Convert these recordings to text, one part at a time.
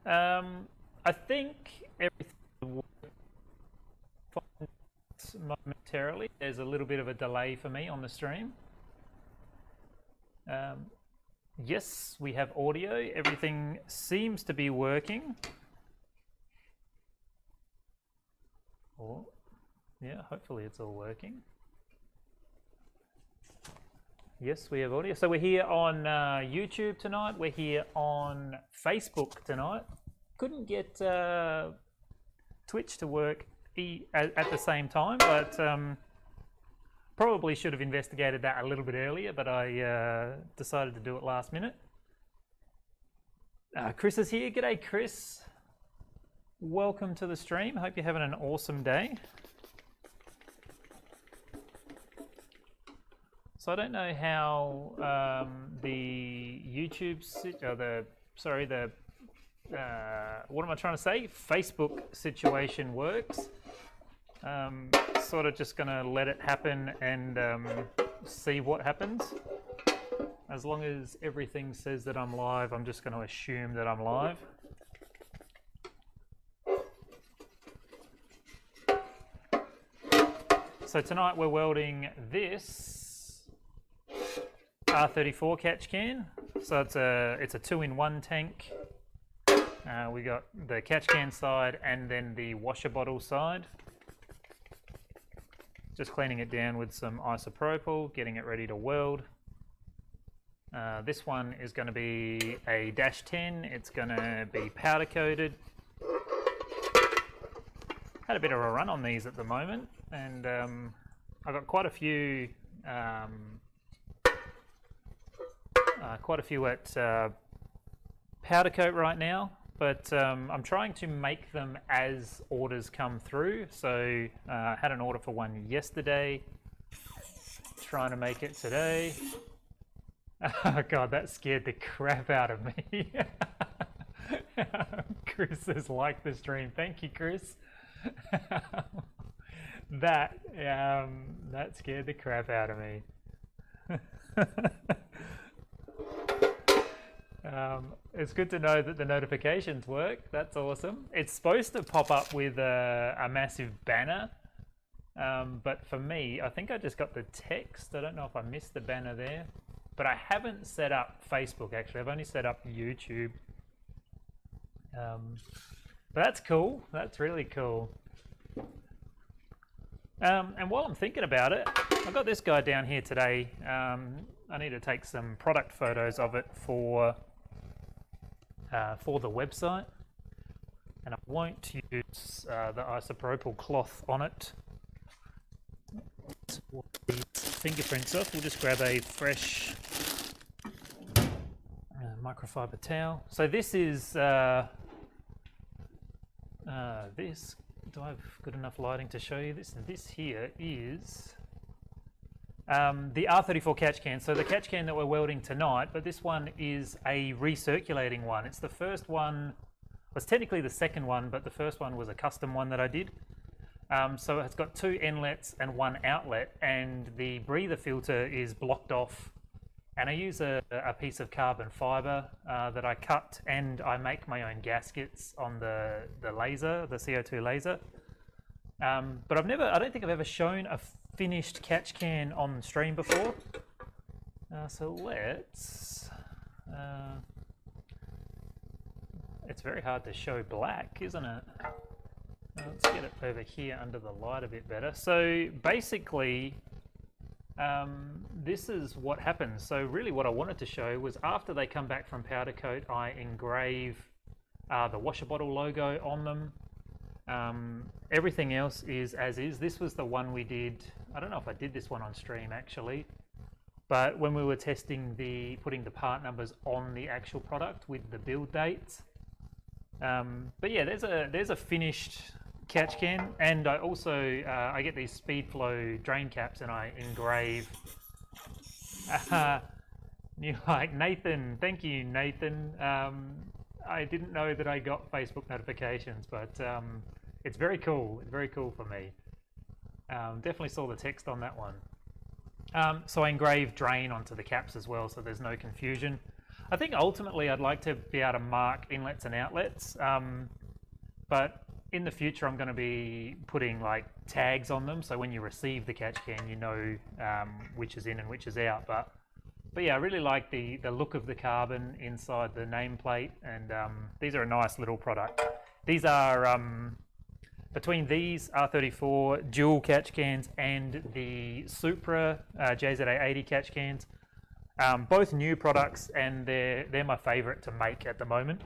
I think everything will work momentarily. There's a little bit of a delay for me on the stream. Yes, we have audio. Everything seems to be working. Or, yeah, hopefully it's all working. Yes, we have audio. So we're here on YouTube tonight. We're here on Facebook tonight. Couldn't get Twitch to work at the same time, but probably should have investigated that a little bit earlier, but I decided to do it last minute. Chris is here. G'day, Chris. Welcome to the stream. Hope you're having an awesome day. So I don't know how the YouTube, what am I trying to say? Facebook situation works. Sort of just gonna let it happen and see what happens. As long as everything says that I'm live, I'm just gonna assume that I'm live. So tonight we're welding this R34 catch can. So it's a 2-in-1 tank. We got the catch can side and then the washer bottle side. Just cleaning it down with some isopropyl, getting it ready to weld. This one is going to be a -10. It's going to be powder coated. Had a bit of a run on these at the moment, and I've got quite a few at powder coat right now, but I'm trying to make them as orders come through. So I had an order for one yesterday, trying to make it today. Oh God, that scared the crap out of me. Chris says like the stream. Thank you, Chris. That scared the crap out of me. It's good to know that the notifications work. That's awesome. It's supposed to pop up with a massive banner, but for me, I think I just got the text. I don't know if I missed the banner there, but I haven't set up Facebook actually. I've only set up YouTube. But that's cool. That's really cool. And while I'm thinking about it, I've got this guy down here today. I need to take some product photos of it for the website, and I won't use the isopropyl cloth on it. The fingerprints off. We'll just grab a fresh microfiber towel. So this is this. Do I have good enough lighting to show you this? This here is the R34 catch can. So the catch can that we're welding tonight, but this one is a recirculating one. It's the first one, well, it's technically the second one, but the first one was a custom one that I did. So it's got 2 inlets and 1 outlet, and the breather filter is blocked off. And I use a piece of carbon fiber that I cut, and I make my own gaskets on the laser, the CO2 laser. But I don't think I've ever shown a finished catch can on stream before. So let's, it's very hard to show black, isn't it? Let's get it over here under the light a bit better. So basically, this is what happens. So really what I wanted to show was after they come back from powder coat, I engrave the washer bottle logo on them. Everything else is as is. This was the one we did. I don't know if I did this one on stream actually, but when we were testing putting the part numbers on the actual product with the build dates. But yeah, there's a finished catch can, and I also I get these speed flow drain caps and I engrave. You like Nathan? Thank you, Nathan. I didn't know that I got Facebook notifications, but it's very cool. It's very cool for me. Definitely saw the text on that one. So I engrave drain onto the caps as well, so there's no confusion. I think ultimately I'd like to be able to mark inlets and outlets, but in the future I'm going to be putting like tags on them, so when you receive the catch can, you know which is in and which is out. But yeah, I really like the look of the carbon inside the nameplate, and these are a nice little product. These are between these R34 dual catch cans and the Supra JZA80 catch cans, both new products, and they're my favorite to make at the moment.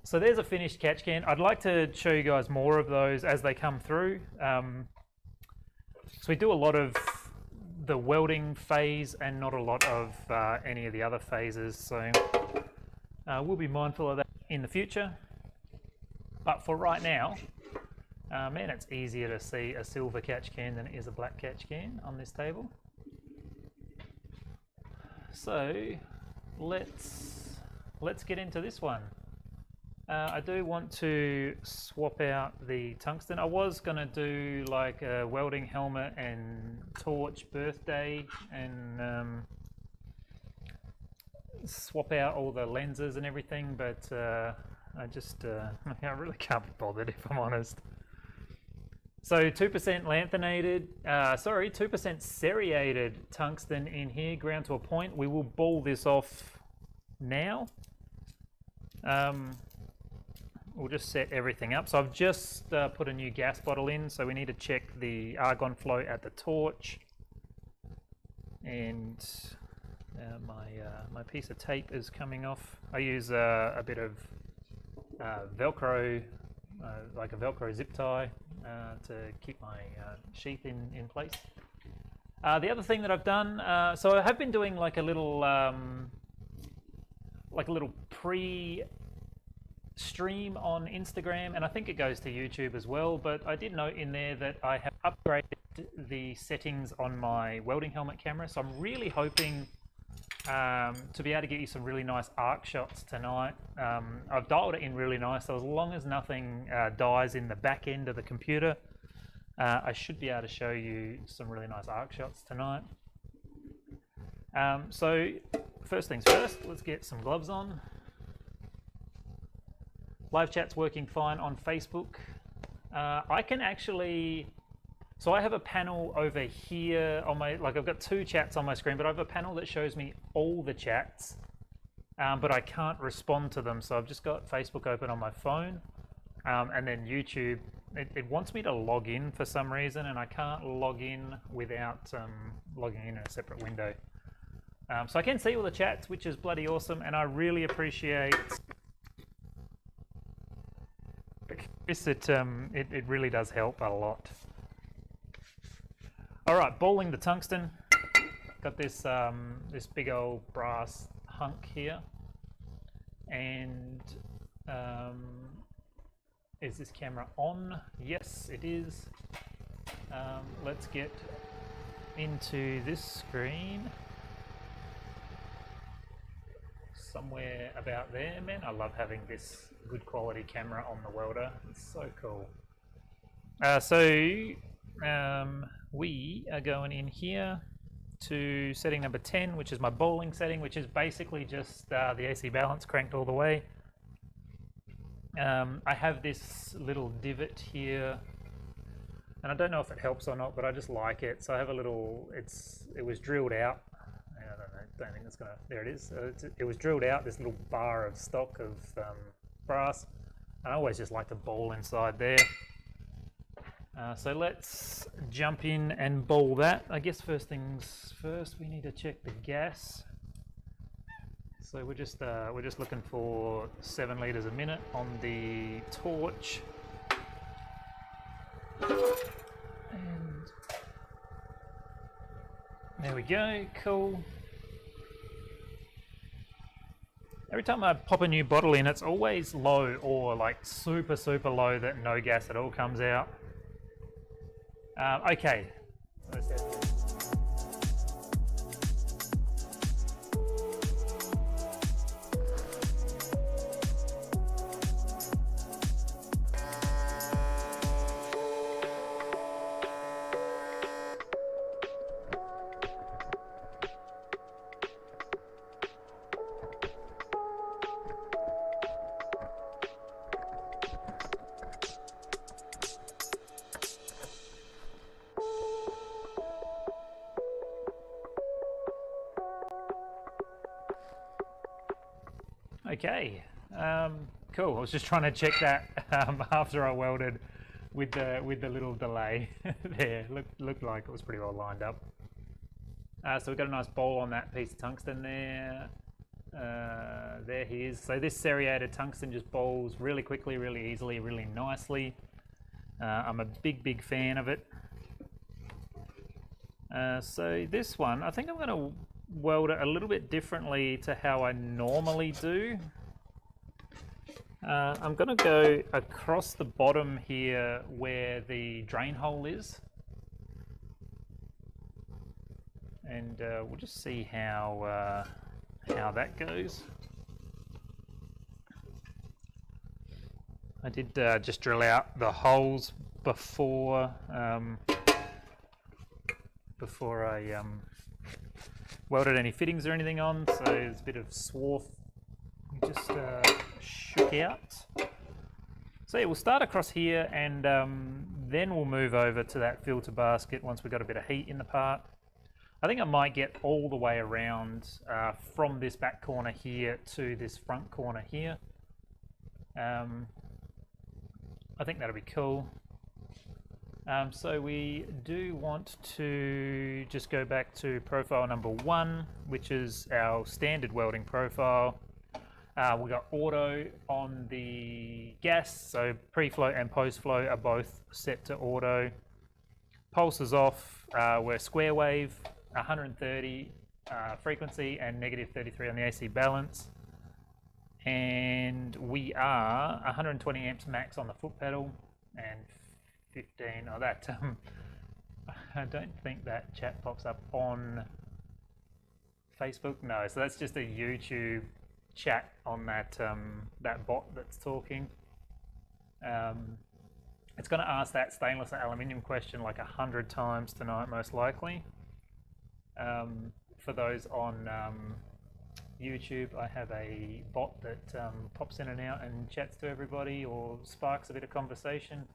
So there's a finished catch can. I'd like to show you guys more of those as they come through. So we do a lot of the welding phase and not a lot of any of the other phases, so we'll be mindful of that in the future. But for right now, man, it's easier to see a silver catch can than it is a black catch can on this table. So let's get into this one. I do want to swap out the tungsten. I was gonna do like a welding helmet and torch birthday and swap out all the lenses and everything, but I really can't be bothered, if I'm honest. So 2% lanthanated, 2% serrated tungsten in here, ground to a point. We will ball this off now. We'll just set everything up. So I've just put a new gas bottle in, so we need to check the argon flow at the torch. And my piece of tape is coming off. I use a bit of Velcro, like a Velcro zip tie, to keep my sheath in place. The other thing that I've done, so I have been doing like a little pre-stream on Instagram, and I think it goes to YouTube as well, but I did note in there that I have upgraded the settings on my welding helmet camera, so I'm really hoping to be able to get you some really nice arc shots tonight. I've dialed it in really nice, so as long as nothing dies in the back end of the computer, I should be able to show you some really nice arc shots tonight. So first things first, let's get some gloves on. Live chat's working fine on Facebook. I can actually, so I have a panel over here on my, like I've got two chats on my screen, but I have a panel that shows me all the chats, but I can't respond to them. So I've just got Facebook open on my phone, and then YouTube, it wants me to log in for some reason, and I can't log in without logging in a separate window. So I can see all the chats, which is bloody awesome, and I really appreciate this. It really does help a lot. All right, balling the tungsten. Got this this big old brass hunk here, and is this camera on? Yes, it is. Let's get into this screen. Somewhere about there, man. I love having this good quality camera on the welder. It's so cool. We are going in here to setting number 10, which is my bowling setting, which is basically just the AC balance cranked all the way. I have this little divot here, and I don't know if it helps or not, but I just like it. So I have a little, it was drilled out. I don't think it's gonna, there it is. It was drilled out, this little bar of stock of brass. I always just like to bowl inside there. So let's jump in and bowl that. I guess first things first, we need to check the gas. So we're just looking for 7 litres a minute on the torch. And there we go, cool. Every time I pop a new bottle in, it's always low, or like super, super low that no gas at all comes out. Okay. Okay, cool. I was just trying to check that after I welded with the little delay there. Looked like it was pretty well lined up. So we've got a nice bowl on that piece of tungsten there. There he is. So this serrated tungsten just bowls really quickly, really easily, really nicely. I'm a big fan of it. So this one, I think I'm going to weld it a little bit differently to how I normally do. I'm going to go across the bottom here where the drain hole is. And we'll just see how that goes. I did just drill out the holes before I welded any fittings or anything on, so there's a bit of swarf just shook out. So yeah, we'll start across here, and then we'll move over to that filter basket once we've got a bit of heat in the part. I think I might get all the way around from this back corner here to this front corner here. I think that'll be cool. So we do want to just go back to profile number 1, which is our standard welding profile. We've got auto on the gas, so pre-flow and post-flow are both set to auto. Pulse is off, we're square wave, 130 frequency and -33 on the AC balance. And we are 120 amps max on the foot pedal and 15, oh that, I don't think that chat pops up on Facebook, no, so that's just a YouTube chat on that that bot that's talking. It's going to ask that stainless and aluminium question like 100 times tonight, most likely. For those on YouTube, I have a bot that pops in and out and chats to everybody or sparks a bit of conversation.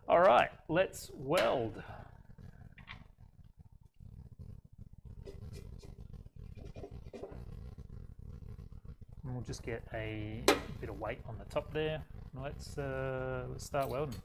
All right, let's weld. And we'll just get a bit of weight on the top there. Let's start welding.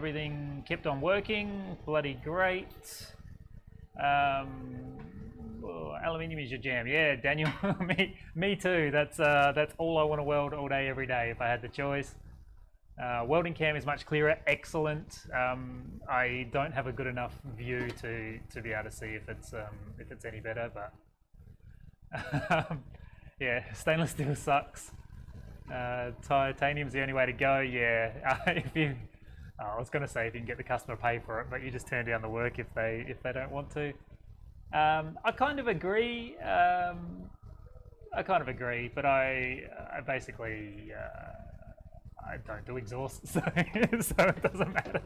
everything kept on working. Bloody great. Aluminium is your jam. Yeah, Daniel, me too. That's all I want to weld all day, every day if I had the choice. Welding cam is much clearer, excellent. I don't have a good enough view to be able to see if it's any better, but yeah, stainless steel sucks. Titanium's the only way to go. Yeah, if you, I was going to say if you can get the customer to pay for it, but you just turn down the work if they don't want to. I kind of agree. But I basically I don't do exhaust, so it doesn't matter.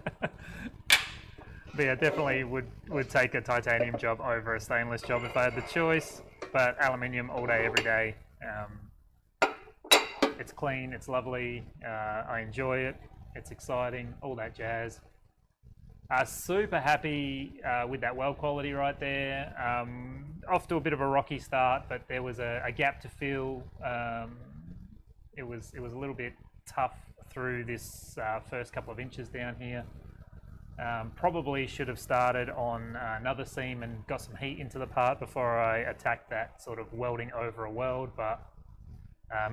But yeah, definitely would take a titanium job over a stainless job if I had the choice. But aluminium all day, every day. It's clean, it's lovely. I enjoy it. It's exciting, all that jazz. Super happy with that weld quality right there. Off to a bit of a rocky start, but there was a gap to fill. It was a little bit tough through this first couple of inches down here. Probably should have started on another seam and got some heat into the part before I attacked that sort of welding over a weld, but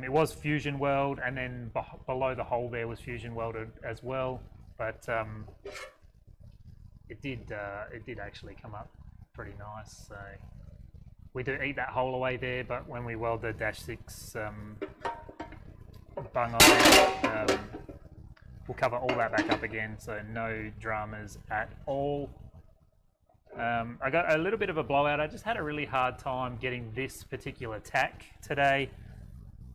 it was fusion weld, and then below the hole there was fusion welded as well, but it did actually come up pretty nice. So we do eat that hole away there, but when we weld the -6 bung on there, we'll cover all that back up again, so no dramas at all. I got a little bit of a blowout. I just had a really hard time getting this particular tack today.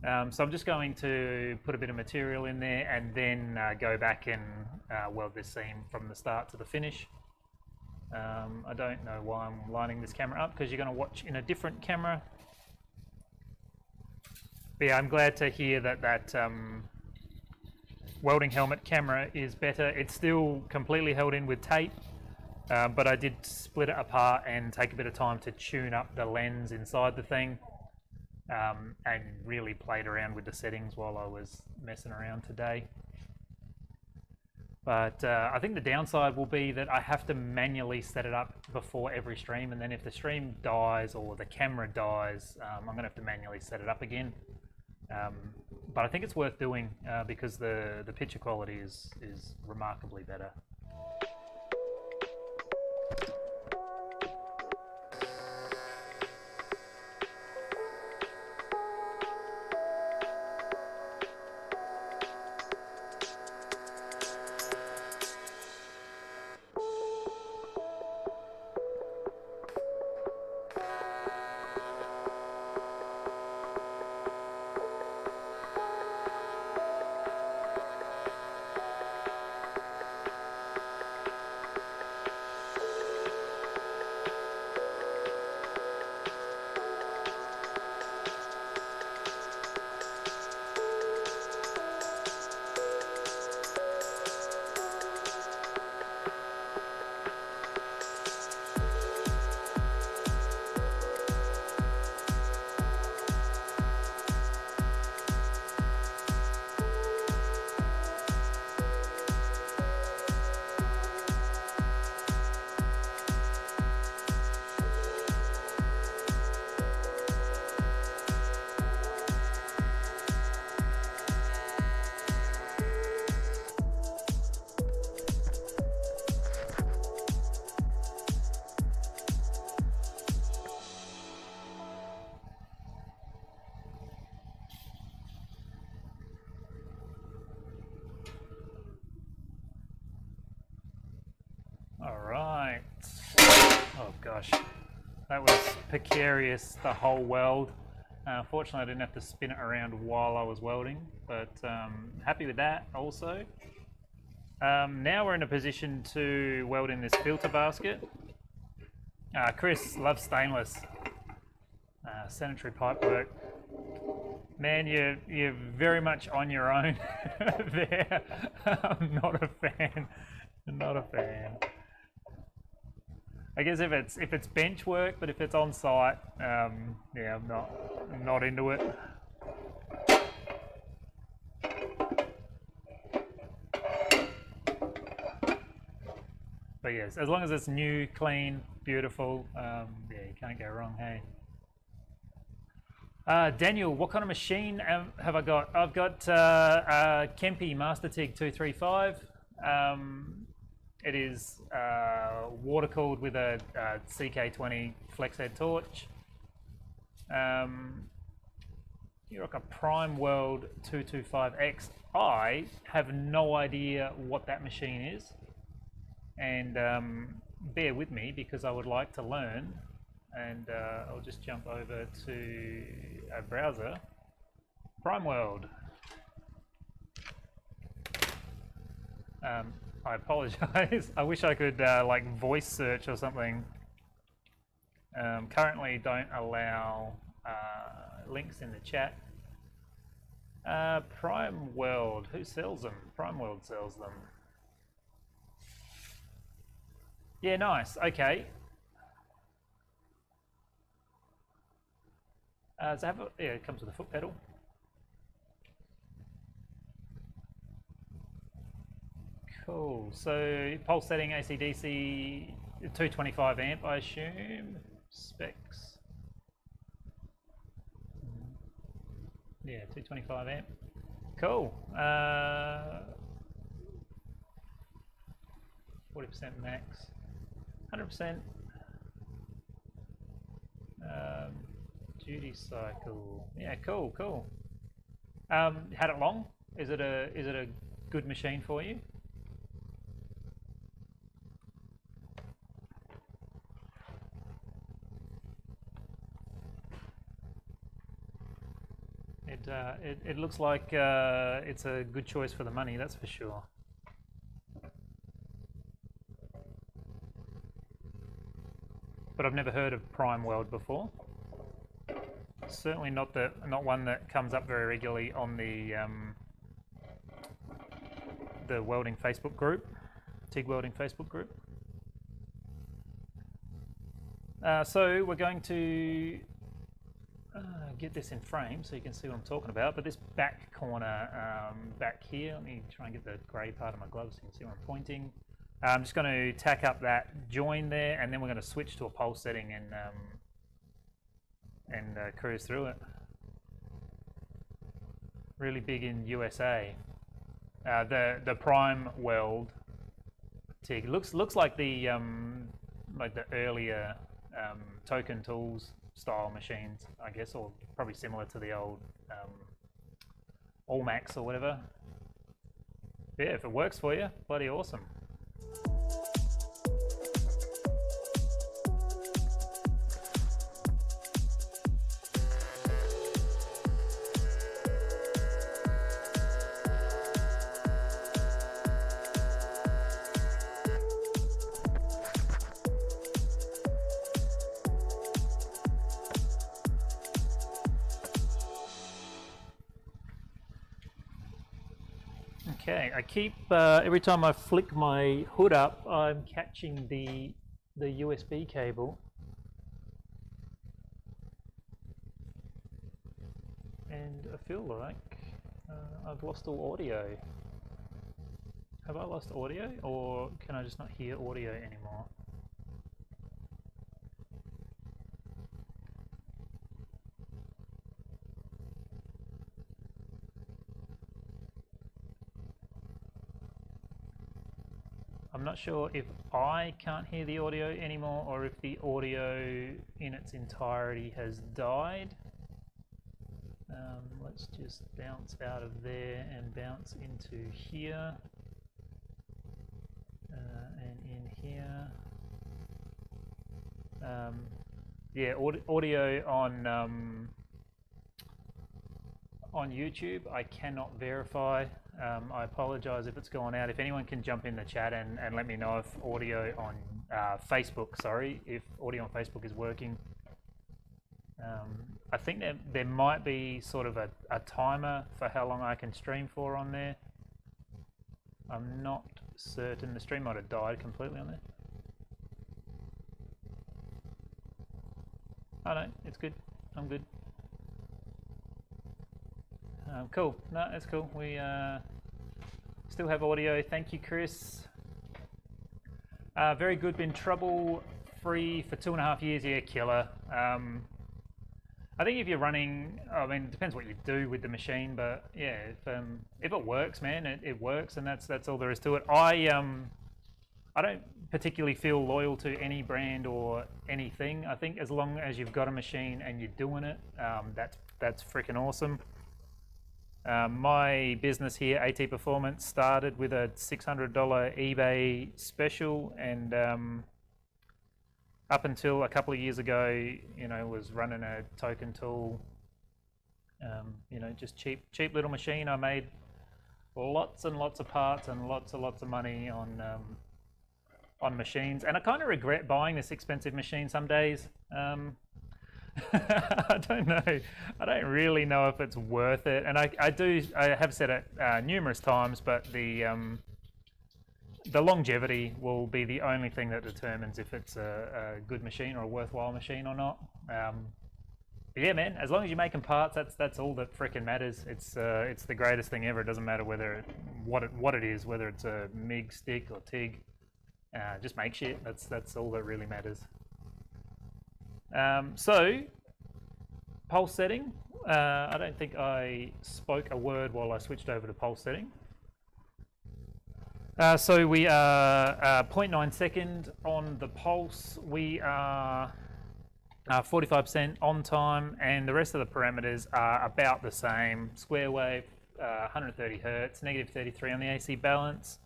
So I'm just going to put a bit of material in there and then go back and weld this seam from the start to the finish. I don't know why I'm lining this camera up, because you're going to watch in a different camera. But yeah, I'm glad to hear that welding helmet camera is better. It's still completely held in with tape, but I did split it apart and take a bit of time to tune up the lens inside the thing, and really played around with the settings while I was messing around today. But I think the downside will be that I have to manually set it up before every stream, and then if the stream dies or the camera dies, I'm going to have to manually set it up again. But I think it's worth doing because the picture quality is remarkably better. Alright. Oh gosh, that was precarious, the whole weld. Fortunately I didn't have to spin it around while I was welding, but happy with that also. Now we're in a position to weld in this filter basket. Chris loves stainless. Sanitary pipe work. Man, you're very much on your own there. I'm not a fan. Not a fan. I guess if it's bench work, but if it's on site, yeah, I'm not into it. But yes, as long as it's new, clean, beautiful, yeah, you can't go wrong, hey. Daniel, what kind of machine have I got? I've got a Kempe Master TIG 235. It is water cooled with a CK20 flex head torch. You're like a Prime World 225X. I have no idea what that machine is, and bear with me because I would like to learn. And I'll just jump over to a browser. Prime World. I apologize. I wish I could like voice search or something. Currently don't allow links in the chat. Prime World, who sells them? Prime World sells them. Yeah, nice. Okay. Does it have yeah, it comes with a foot pedal. Cool. So pulse setting AC/DC 225 amp, I assume. Specs. Yeah, 225 amp. Cool. 40% max. 100%. Duty cycle. Yeah, cool, cool. Had it long? Is it a good machine for you? It looks like it's a good choice for the money, that's for sure. But I've never heard of Prime World before. Certainly not one that comes up very regularly on the welding Facebook group, TIG Welding Facebook group. So we're going to get this in frame so you can see what I'm talking about. But this back corner back here, let me try and get the grey part of my gloves so you can see where I'm pointing. I'm just going to tack up that join there, and then we're going to switch to a pulse setting and cruise through it. Really big in USA. The Prime Weld TIG looks like the earlier Token Tools style machines, I guess, or probably similar to the old Allmax or whatever. Yeah, if it works for you, bloody awesome. Okay, I keep every time I flick my hood up, I'm catching the USB cable, and I feel like I've lost all audio. Have I lost audio, or can I just not hear audio anymore? I'm not sure if I can't hear the audio anymore or if the audio in its entirety has died. Let's just bounce out of there and bounce into here and in here. Yeah, audio on YouTube I cannot verify. I apologize if it's gone out. If anyone can jump in the chat and let me know if audio on Facebook, sorry, if audio on Facebook is working. I think that there might be sort of a timer for how long I can stream for on there. I'm not certain. The stream might have died completely on there. Oh no, it's good. I'm good. Cool. No, that's cool. We still have audio. Thank you, Chris. Very good, been trouble-free for 2.5 years, yeah, killer. I think if you're running, I mean, it depends what you do with the machine, but yeah, if it works, man, it works, and that's all there is to it. I don't particularly feel loyal to any brand or anything. I think as long as you've got a machine and you're doing it, that's freaking awesome. My business here, AT Performance, started with a $600 eBay special, and up until a couple of years ago, you know, was running a token tool, you know, just cheap little machine. I made lots and lots of parts and lots of money on machines, and I kind of regret buying this expensive machine some days. I don't know. I don't really know if it's worth it, and I have said it numerous times, but the longevity will be the only thing that determines if it's a good machine or a worthwhile machine or not. But yeah, man, as long as you're making parts, that's all that frickin' matters. It's the greatest thing ever. It doesn't matter whether what it is, whether it's a MIG stick or TIG. Just make shit. That's all that really matters. So pulse setting. I don't think I spoke a word while I switched over to pulse setting. So we are 0.9 second on the pulse. We are 45% on time, and the rest of the parameters are about the same. Square wave, 130 hertz, negative 33 on the AC balance.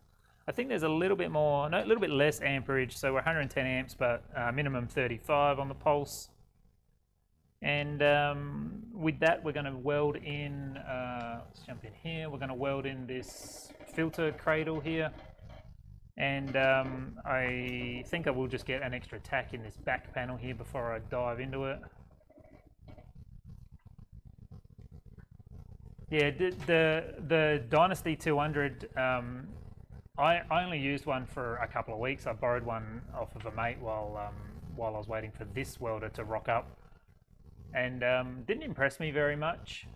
I think there's a little bit more, no, a little bit less amperage, so we're 110 amps, but minimum 35 on the pulse. And with that, we're going to weld in, let's jump in here, we're going to weld in this filter cradle here. And I think I will just get an extra tack in this back panel here before I dive into it. Yeah, the Dynasty 200, I only used one for a couple of weeks. I borrowed one off of a mate while I was waiting for this welder to rock up, and didn't impress me very much.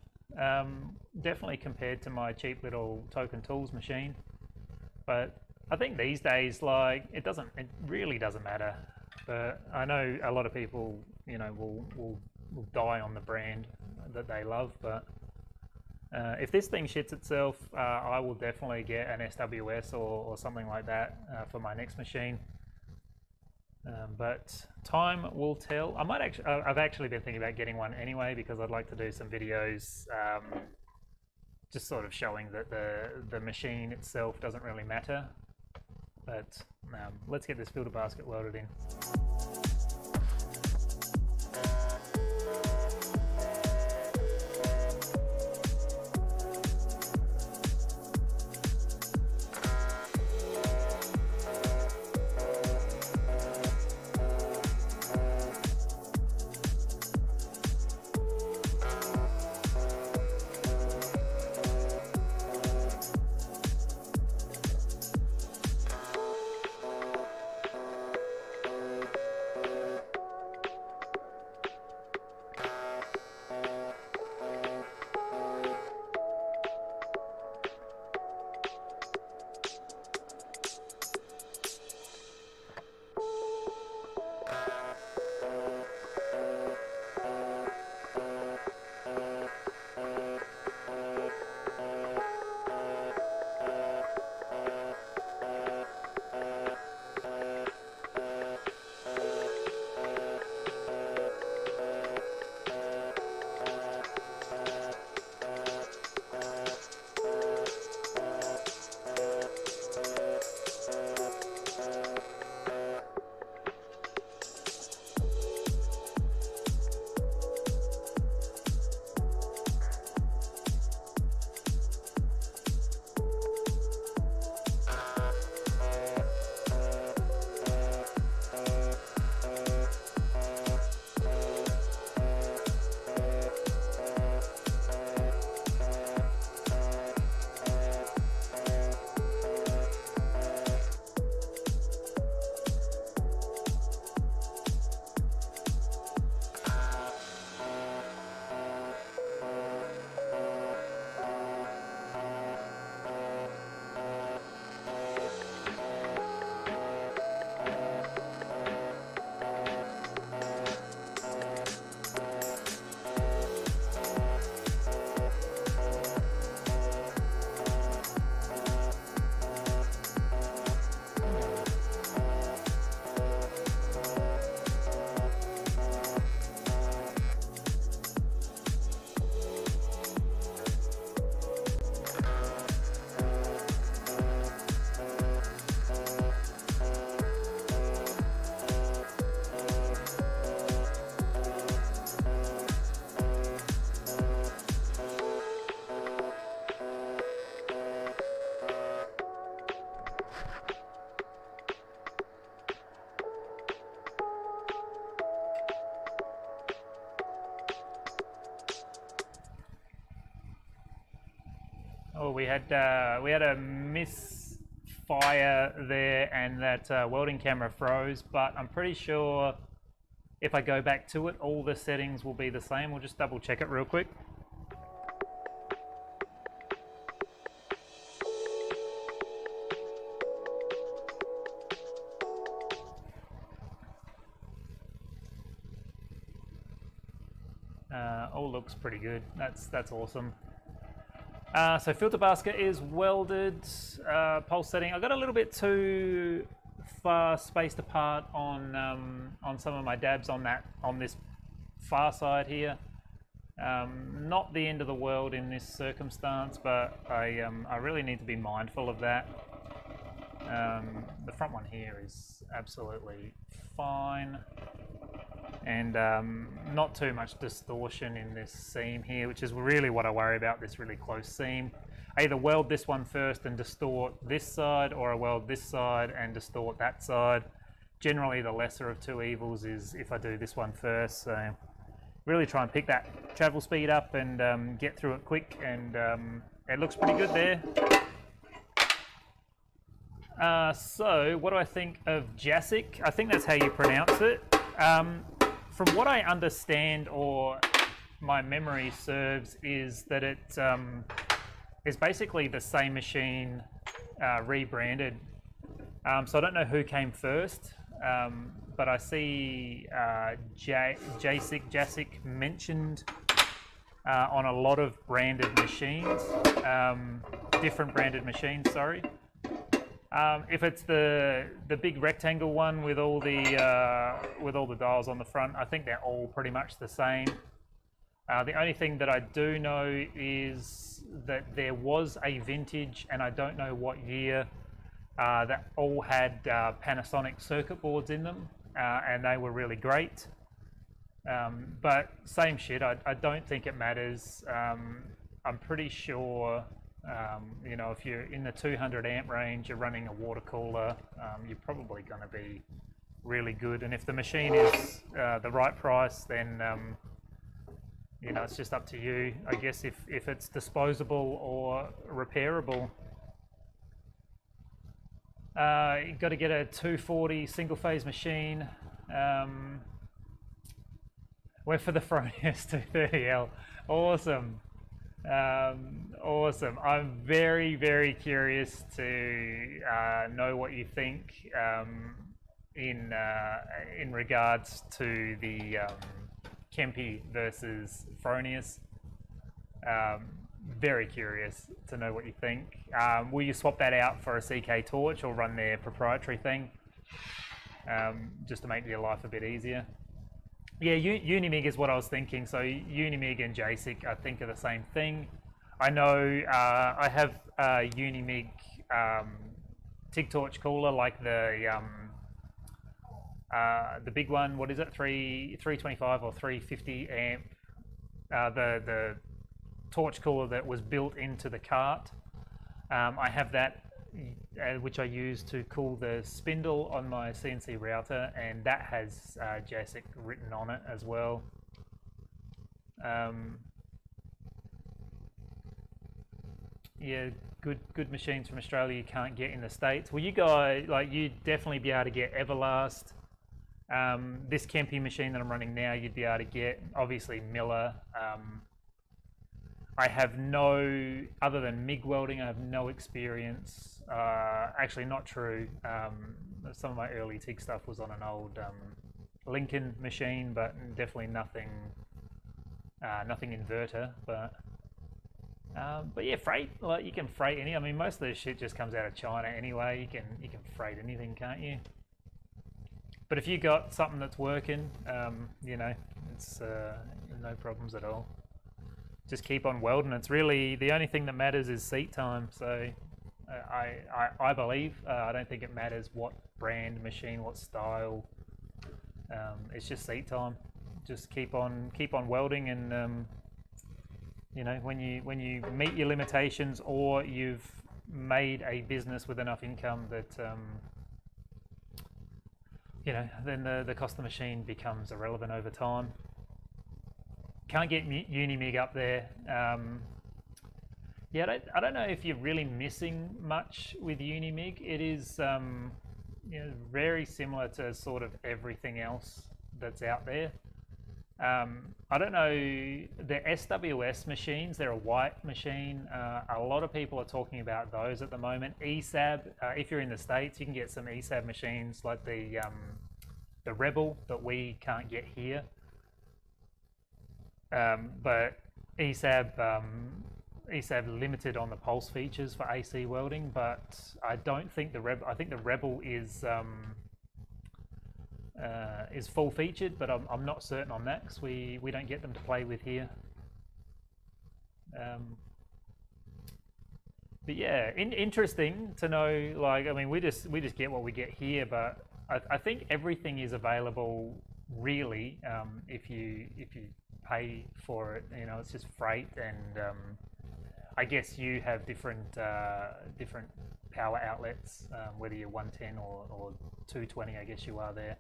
Definitely compared to my cheap little Token Tools machine, but I think these days, like, it really doesn't matter. But I know a lot of people, you know, will die on the brand that they love, but if this thing shits itself, I will definitely get an SWS or something like that for my next machine. But time will tell. I've actually been thinking about getting one anyway, because I'd like to do some videos just sort of showing that the machine itself doesn't really matter. But let's get this filter basket welded in. Oh, we had a misfire there, and that welding camera froze. But I'm pretty sure if I go back to it, all the settings will be the same. We'll just double check it real quick. All looks pretty good. That's awesome. So filter basket is welded. Pulse setting. I got a little bit too far spaced apart on some of my dabs on this far side here. Not the end of the world in this circumstance, but I really need to be mindful of that. The front one here is absolutely fine. And not too much distortion in this seam here, which is really what I worry about, this really close seam. I either weld this one first and distort this side, or I weld this side and distort that side. Generally, the lesser of two evils is if I do this one first. So really try and pick that travel speed up and get through it quick, and it looks pretty good there. So what do I think of Jasic? I think that's how you pronounce it. From what I understand, or my memory serves, is that it is basically the same machine rebranded. So I don't know who came first, but I see Jasic mentioned on a lot of branded machines, different branded machines, sorry. If it's the big rectangle one with all the dials on the front, I think they're all pretty much the same. The only thing that I do know is that there was a vintage, and I don't know what year, that all had Panasonic circuit boards in them, and they were really great. But same shit, I don't think it matters. I'm pretty sure, you know, if you're in the 200 amp range, you're running a water cooler, you're probably going to be really good. And if the machine is the right price, then you know, it's just up to you, I guess, if it's disposable or repairable. You've got to get a 240 single phase machine. We're for the Fronius 230L. Awesome. Awesome. I'm very, very curious to know what you think in regards to the Kempi versus Fronius. Very curious to know what you think. Will you swap that out for a CK torch or run their proprietary thing, just to make your life a bit easier? Yeah, Unimig is what I was thinking. So Unimig and Jasic, I think, are the same thing. I know I have a Unimig TIG torch cooler, like the big one. What is it? 325 or 350 amp. The torch cooler that was built into the cart. I have that, which I use to cool the spindle on my CNC router, and that has Jasic written on it as well. Yeah, good machines from Australia you can't get in the States. Well, you guys, like, you'd definitely be able to get Everlast. This Kempi machine that I'm running now, you'd be able to get, obviously, Miller. I have no, other than MIG welding, I have no experience. Actually, not true. Some of my early TIG stuff was on an old Lincoln machine, but definitely nothing inverter. But yeah, freight. Like, you can freight any. I mean, most of this shit just comes out of China anyway. You can freight anything, can't you? But if you got something that's working, you know, it's no problems at all. Just keep on welding. It's really the only thing that matters is seat time. So I believe I don't think it matters what brand machine, what style. It's just seat time. Just keep on welding, and you know, when you meet your limitations, or you've made a business with enough income that you know, then the cost of the machine becomes irrelevant over time. Can't get Unimig up there. Yeah, I don't know if you're really missing much with Unimig. It is very similar to sort of everything else that's out there. I don't know, the SWS machines, they're a white machine. A lot of people are talking about those at the moment. ESAB, if you're in the States, you can get some ESAB machines like the Rebel that we can't get here. But ESAB limited on the pulse features for AC welding, but I don't think I think the Rebel is full featured, but I'm not certain on that because we don't get them to play with here. But yeah, interesting to know. Like, I mean, we just get what we get here, but I think everything is available really if you pay for it. You know, it's just freight, and I guess you have different power outlets, whether you're 110 or 220. I guess you are there.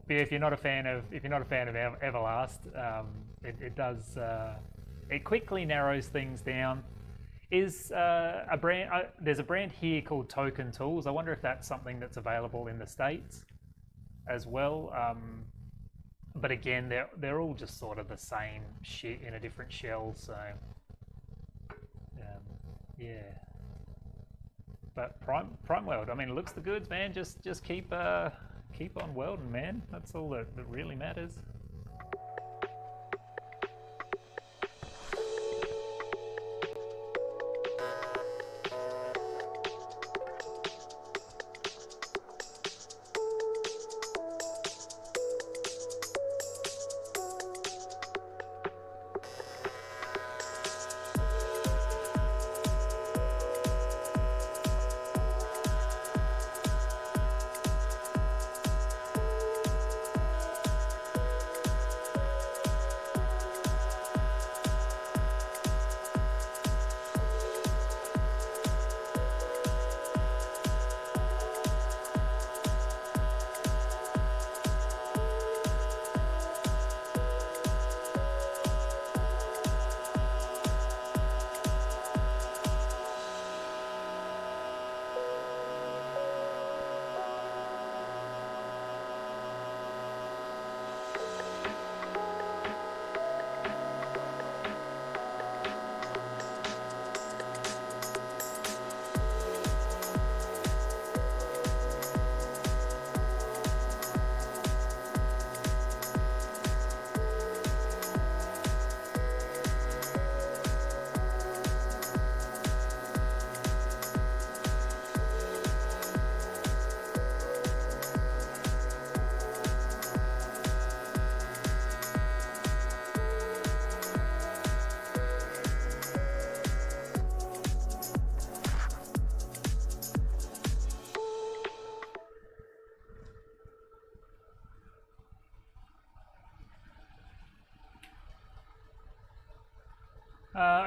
But if you're not a fan of Everlast, it does it quickly narrows things down. Is a brand there's a brand here called Token Tools. I wonder if that's something that's available in the States as well. But again, they're all just sort of the same shit in a different shell. So yeah. But prime weld. I mean, it looks the goods, man. Just keep on welding, man. That's all that really matters.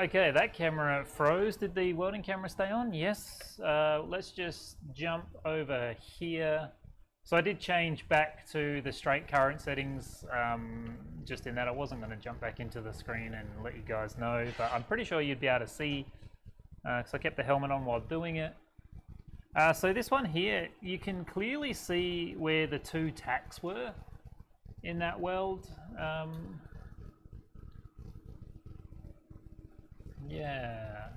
Okay, that camera froze. Did the welding camera stay on? Yes. Let's just jump over here. So I did change back to the straight current settings, just in that I wasn't going to jump back into the screen and let you guys know, but I'm pretty sure you'd be able to see, because I kept the helmet on while doing it. So this one here, you can clearly see where the two tacks were in that weld. Yeah,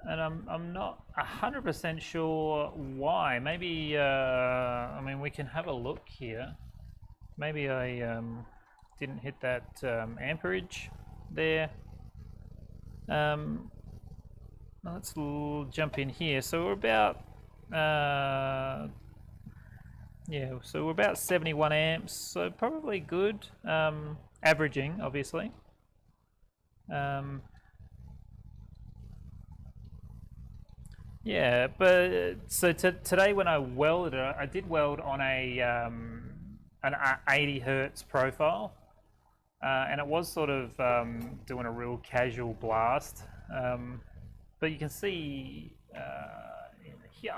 and I'm not 100% sure why. Maybe I mean, we can have a look here. Maybe I didn't hit that amperage there. Let's jump in here. So we're about yeah, so we're about 71 amps. So probably good. Averaging, obviously. Yeah, but so today when I welded it, I did weld on an 80 hertz profile, and it was sort of doing a real casual blast. But you can see in here,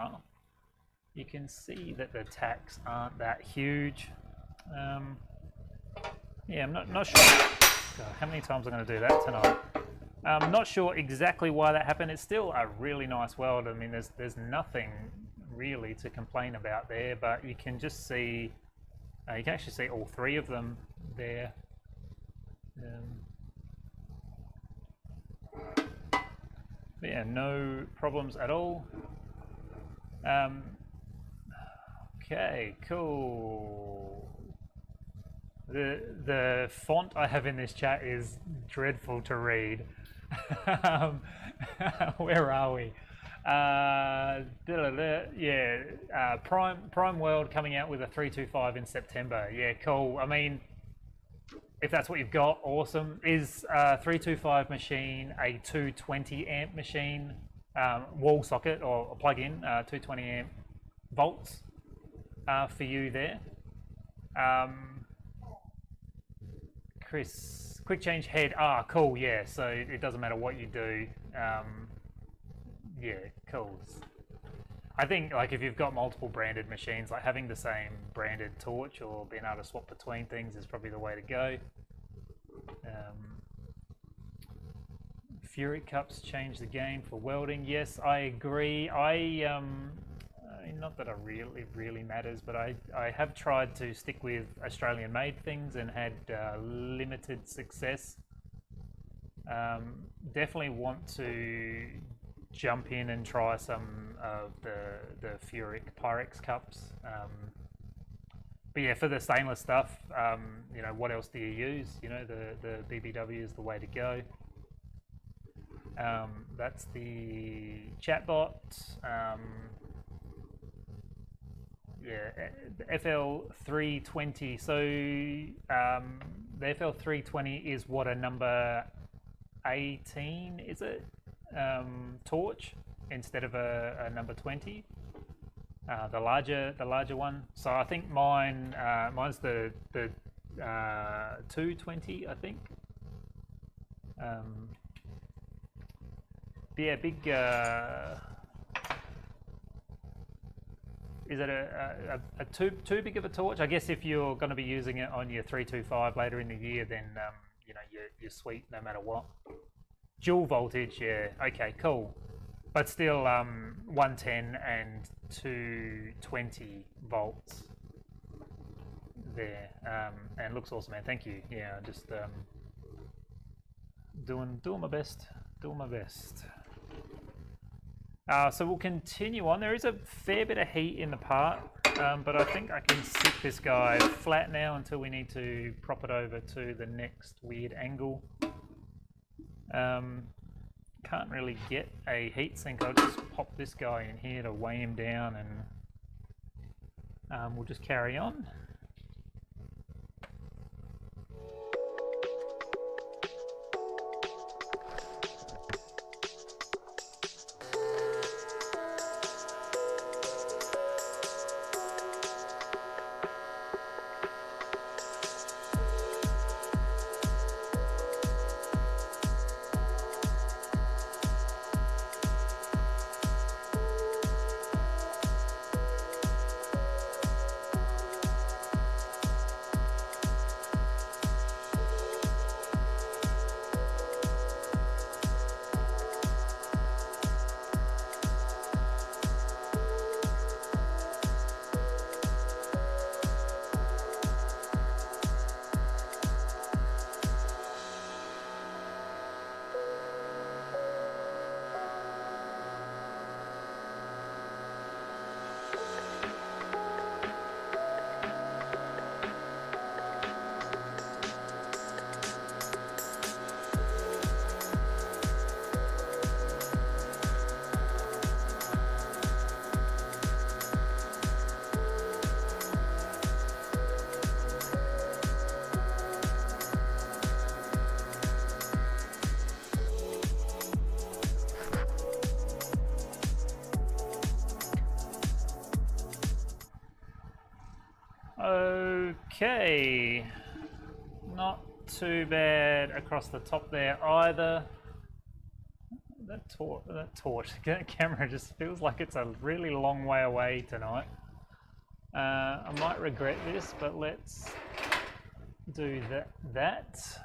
you can see that the tacks aren't that huge. Yeah, I'm not sure. God, how many times I'm going to do that tonight? I'm not sure exactly why that happened. It's still a really nice weld. I mean, there's nothing really to complain about there, but you can just see, you can actually see all three of them there. Yeah, no problems at all. Okay, cool. The font I have in this chat is dreadful to read. Where are we? Yeah, Prime World coming out with a 325 in September. Yeah, cool. I mean, if that's what you've got, awesome. Is a 325 machine a 220 amp machine, wall socket or plug-in, 220 amp volts for you there? Chris, quick change head. Ah, cool. Yeah, so it doesn't matter what you do. Yeah, cool. I think like if you've got multiple branded machines, like having the same branded torch or being able to swap between things is probably the way to go. Fury cups change the game for welding. Yes, I agree. Not that it really matters, but I have tried to stick with Australian made things and had limited success. Definitely want to jump in and try some of the Furic Pyrex cups. But yeah, for the stainless stuff, you know, what else do you use? You know, the BBW is the way to go. That's the chatbot. Yeah, FL320. So the FL320 is what, a number 18, is it? Torch instead of a number 20. The larger one. So I think mine's the 220, I think. Yeah, big. Is it a too big of a torch? I guess if you're going to be using it on your 325 later in the year, then you know you're sweet no matter what. Dual voltage, yeah. Okay, cool. But still, 110 and 220 volts there, and looks awesome, man. Thank you. Yeah, just doing my best. Doing my best. So we'll continue on. There is a fair bit of heat in the part, but I think I can sit this guy flat now until we need to prop it over to the next weird angle. Can't really get a heat sink. I'll just pop this guy in here to weigh him down, and we'll just carry on. Okay, not too bad across the top there either. That torch camera just feels like it's a really long way away tonight. I might regret this, but let's do that.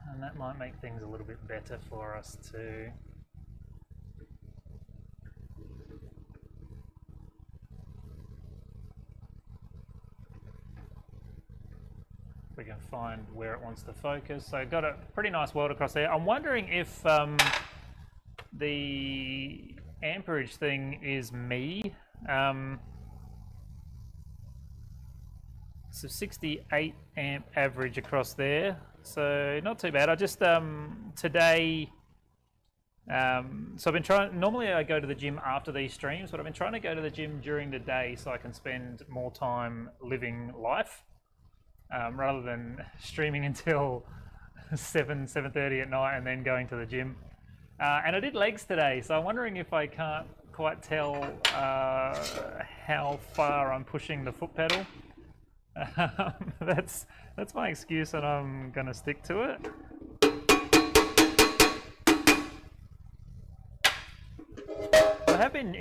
And that might make things a little bit better for us too. We can find where it wants to focus. So got a pretty nice weld across there. I'm wondering if the amperage thing is me. So 68 amp average across there. So not too bad. I just today. So I've been trying. Normally I go to the gym after these streams, but I've been trying to go to the gym during the day so I can spend more time living life. Rather than streaming until 7:30 at night and then going to the gym. And I did legs today, so I'm wondering if I can't quite tell how far I'm pushing the foot pedal. That's my excuse, and I'm gonna stick to it. I have been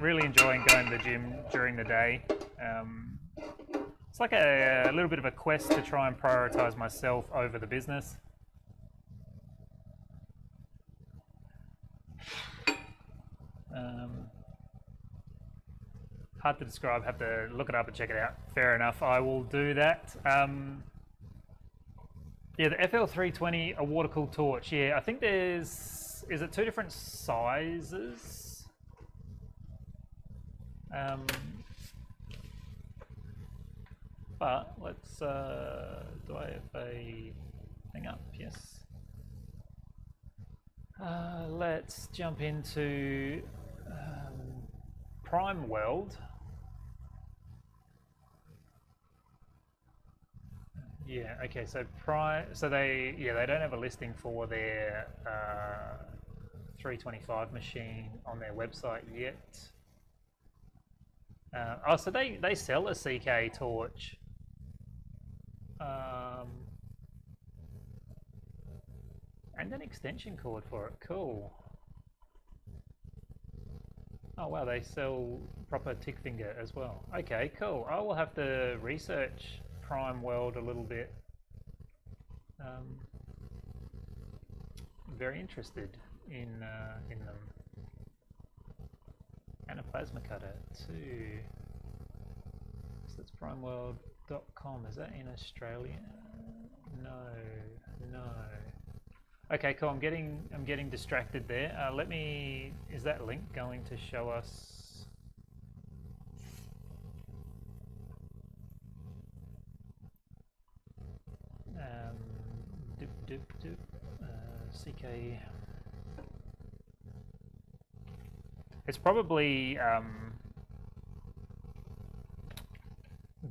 really enjoying going to the gym during the day. It's like a little bit of a quest to try and prioritize myself over the business. Hard to describe, have to look it up and check it out. Fair enough, I will do that. Yeah, the FL320, a water-cooled torch. Yeah, I think is it 2 different sizes? But let's, do I have a thing up? Yes. Let's jump into prime weld. Yeah, okay, so they don't have a listing for their 325 machine on their website yet. Oh, so they sell a CK torch. And an extension cord for it. Cool. Oh wow, they sell proper TIG finger as well. Okay, cool. I will have to research prime weld a little bit. Very interested in them. And a plasma cutter too. So that's primeweld.com. Is that in Australia? No. Okay, cool. I'm getting distracted there. Is that link going to show us? CK. It's probably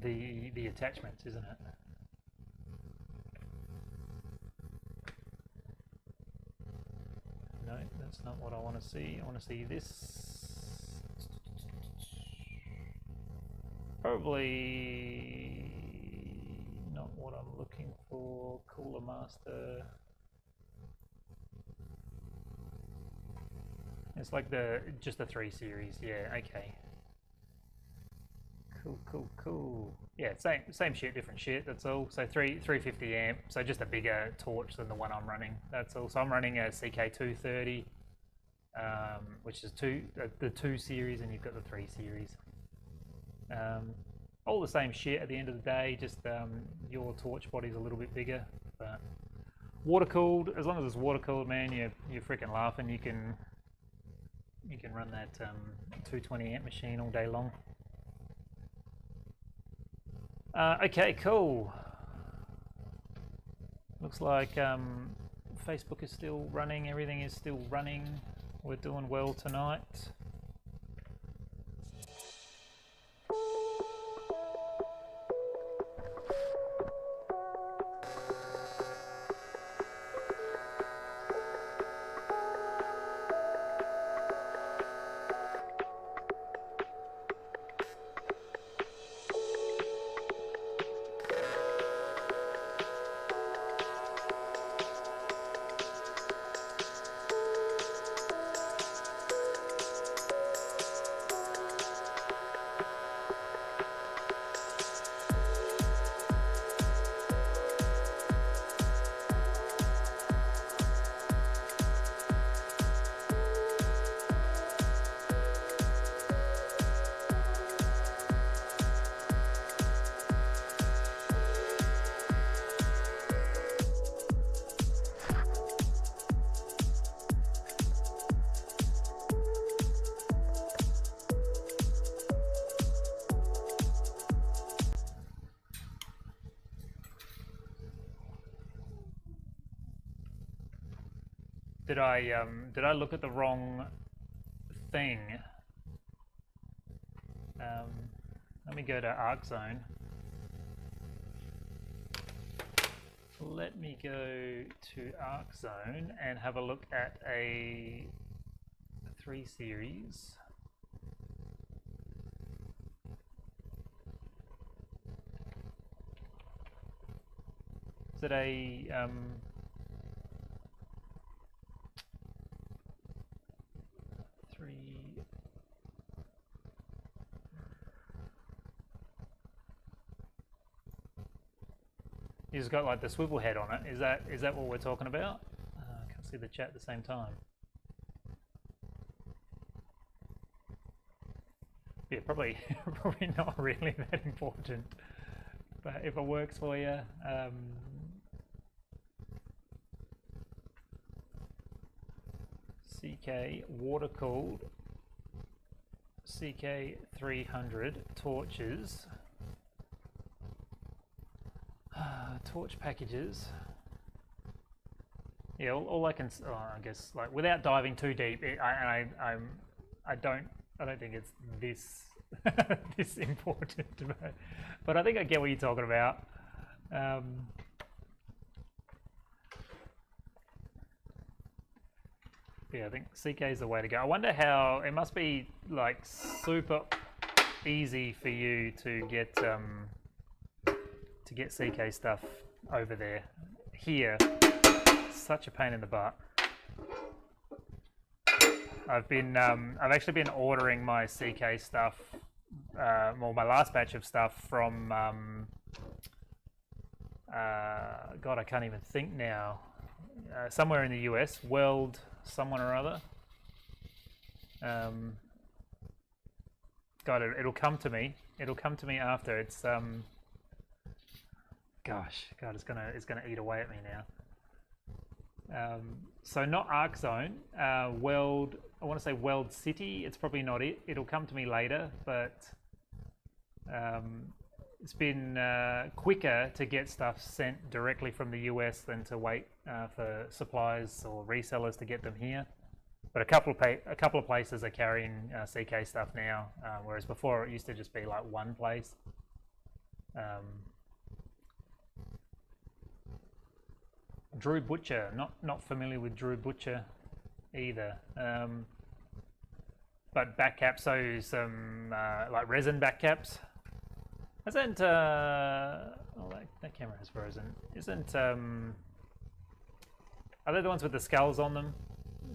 the attachments, isn't it? No, that's not what I want to see. I want to see this. Probably not what I'm looking for. Cooler Master. It's like just the 3 series. Yeah, okay. Cool. Yeah, same shit, different shit. That's all. So 350 amp. So just a bigger torch than the one I'm running. That's all. So I'm running a CK230, which is the 2 series, and you've got the 3 series. All the same shit at the end of the day. Just your torch body's a little bit bigger, but water cooled. As long as it's water cooled, man, you're freaking laughing. You can run that 220 amp machine all day long. Okay, cool. Looks like Facebook is still running, everything is still running. We're doing well tonight. did I look at the wrong thing? Let me go to arc zone. Let me go to arc zone and have a look at a 3 series. Is it a You've got like the swivel head on it. Is that what we're talking about? I can't see the chat at the same time. Yeah, probably not really that important. But if it works for you, CK water cooled CK 300 torches. Torch packages. Yeah, all I can, I guess, like without diving too deep, I don't think it's this this important, but I think I get what you're talking about. Yeah, I think CK is the way to go. I wonder how it must be like super easy for you to get CK stuff over there. Here, such a pain in the butt. I've actually been ordering my CK stuff, well, my last batch of stuff from, God, I can't even think now. Somewhere in the US, Weld, someone or other. God, it'll come to me. It'll come to me after. It's gosh, God, it's gonna eat away at me now. So not Arc Zone, Weld. I want to say Weld City. It's probably not it. It'll come to me later, but it's been quicker to get stuff sent directly from the US than to wait for suppliers or resellers to get them here. But a couple of places are carrying CK stuff now, whereas before it used to just be like one place. Drew Butcher, not familiar with Drew Butcher either. But back caps, so some like resin back caps. Hasn't oh, that camera has frozen. Isn't are they the ones with the skulls on them?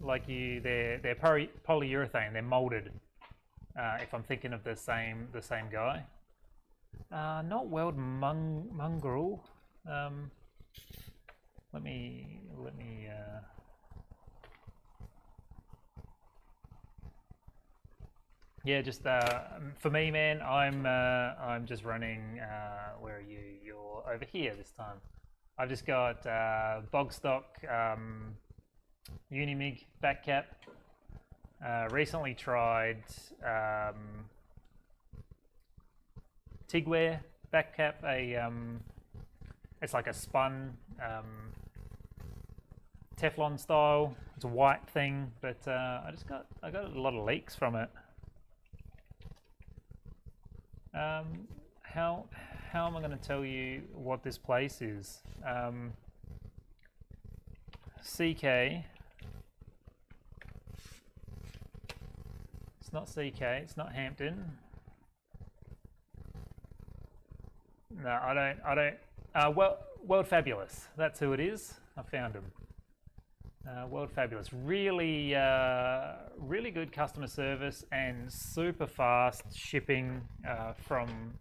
Like they're polyurethane. They're molded. If I'm thinking of the same guy. Not Weld Mongrel. Let me yeah, just for me, man, I'm just running where are you? You're over here this time. I've just got bog stock Unimig back cap. Recently tried TIG Wear back cap, it's like a spun Teflon style. It's a white thing, but I got a lot of leaks from it. How am I going to tell you what this place is? CK. It's not CK. It's not Hampton. No, I don't. World Fabulous. That's who it is. I found him. World Fabulous. Really, really good customer service and super fast shipping from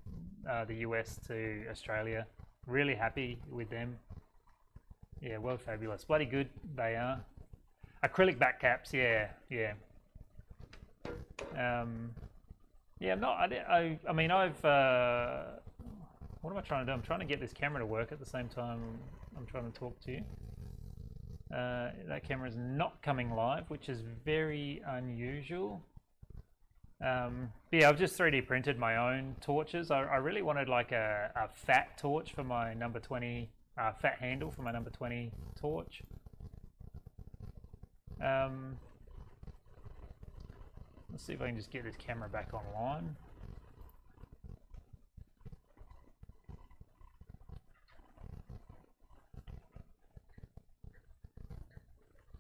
the US to Australia. Really happy with them. Yeah, World Fabulous. Bloody good they are. Acrylic back caps. Yeah. Yeah, I'm not. I mean, I've. What am I trying to do? I'm trying to get this camera to work at the same time I'm trying to talk to you. That camera is not coming live, which is very unusual. Yeah, I've just 3D printed my own torches. I really wanted like a fat torch for my number 20, fat handle for my number 20 torch. Let's see if I can just get this camera back online.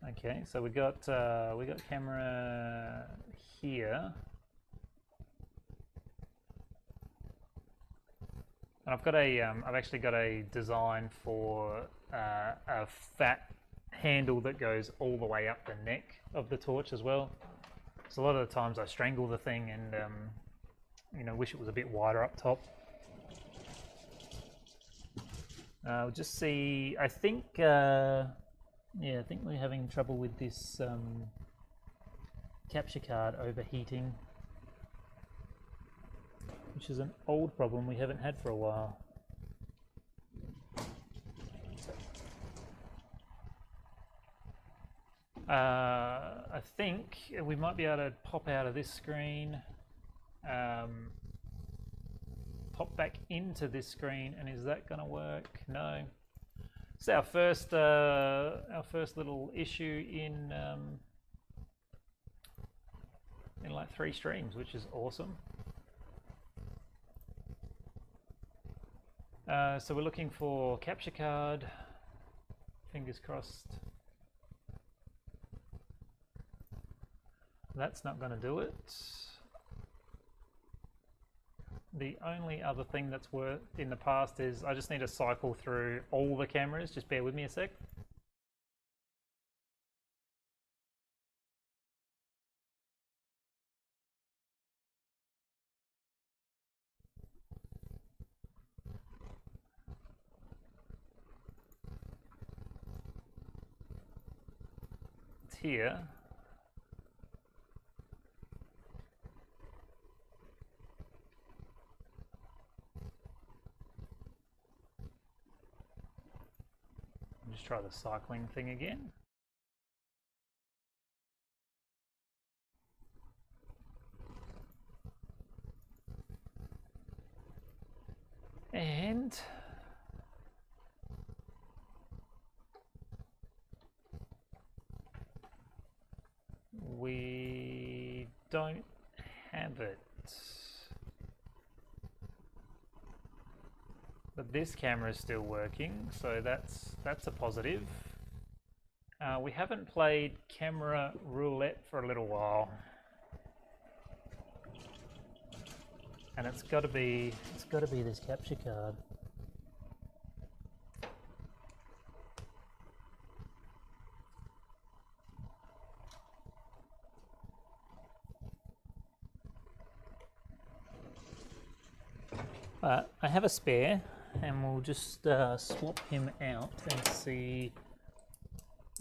Okay, so we got camera here, and I've actually got a design for a fat handle that goes all the way up the neck of the torch as well. So a lot of the times I strangle the thing and you know, wish it was a bit wider up top. We'll just see. I think yeah, I think we're having trouble with this capture card overheating, which is an old problem we haven't had for a while. I think we might be able to pop out of this screen, pop back into this screen, and is that going to work? No. It's our first little issue in like 3 streams, which is awesome. So we're looking for capture card. Fingers crossed. That's not going to do it. The only other thing that's worked in the past is I just need to cycle through all the cameras. Just bear with me a sec. It's here. Just try the cycling thing again. And we don't have it. But this camera is still working, so that's a positive. We haven't played camera roulette for a little while, and it's got to be this capture card. I have a spare, and we'll just swap him out and see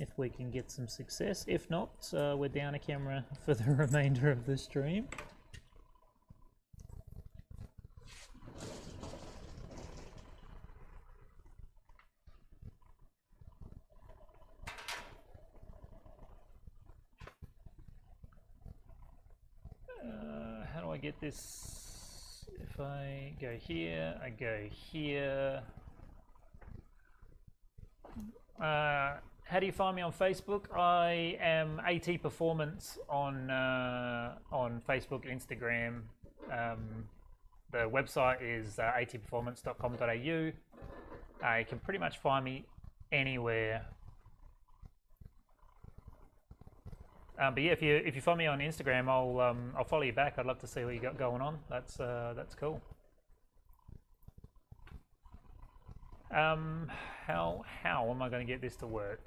if we can get some success. If not, we're down a camera for the remainder of the stream. How do I get this? If I go here, I go here. How do you find me on Facebook? I am AT Performance on Facebook, Instagram. The website is atperformance.com.au. You can pretty much find me anywhere. But yeah, if you find me on Instagram, I'll follow you back. I'd love to see what you got going on. That's cool. How am I going to get this to work?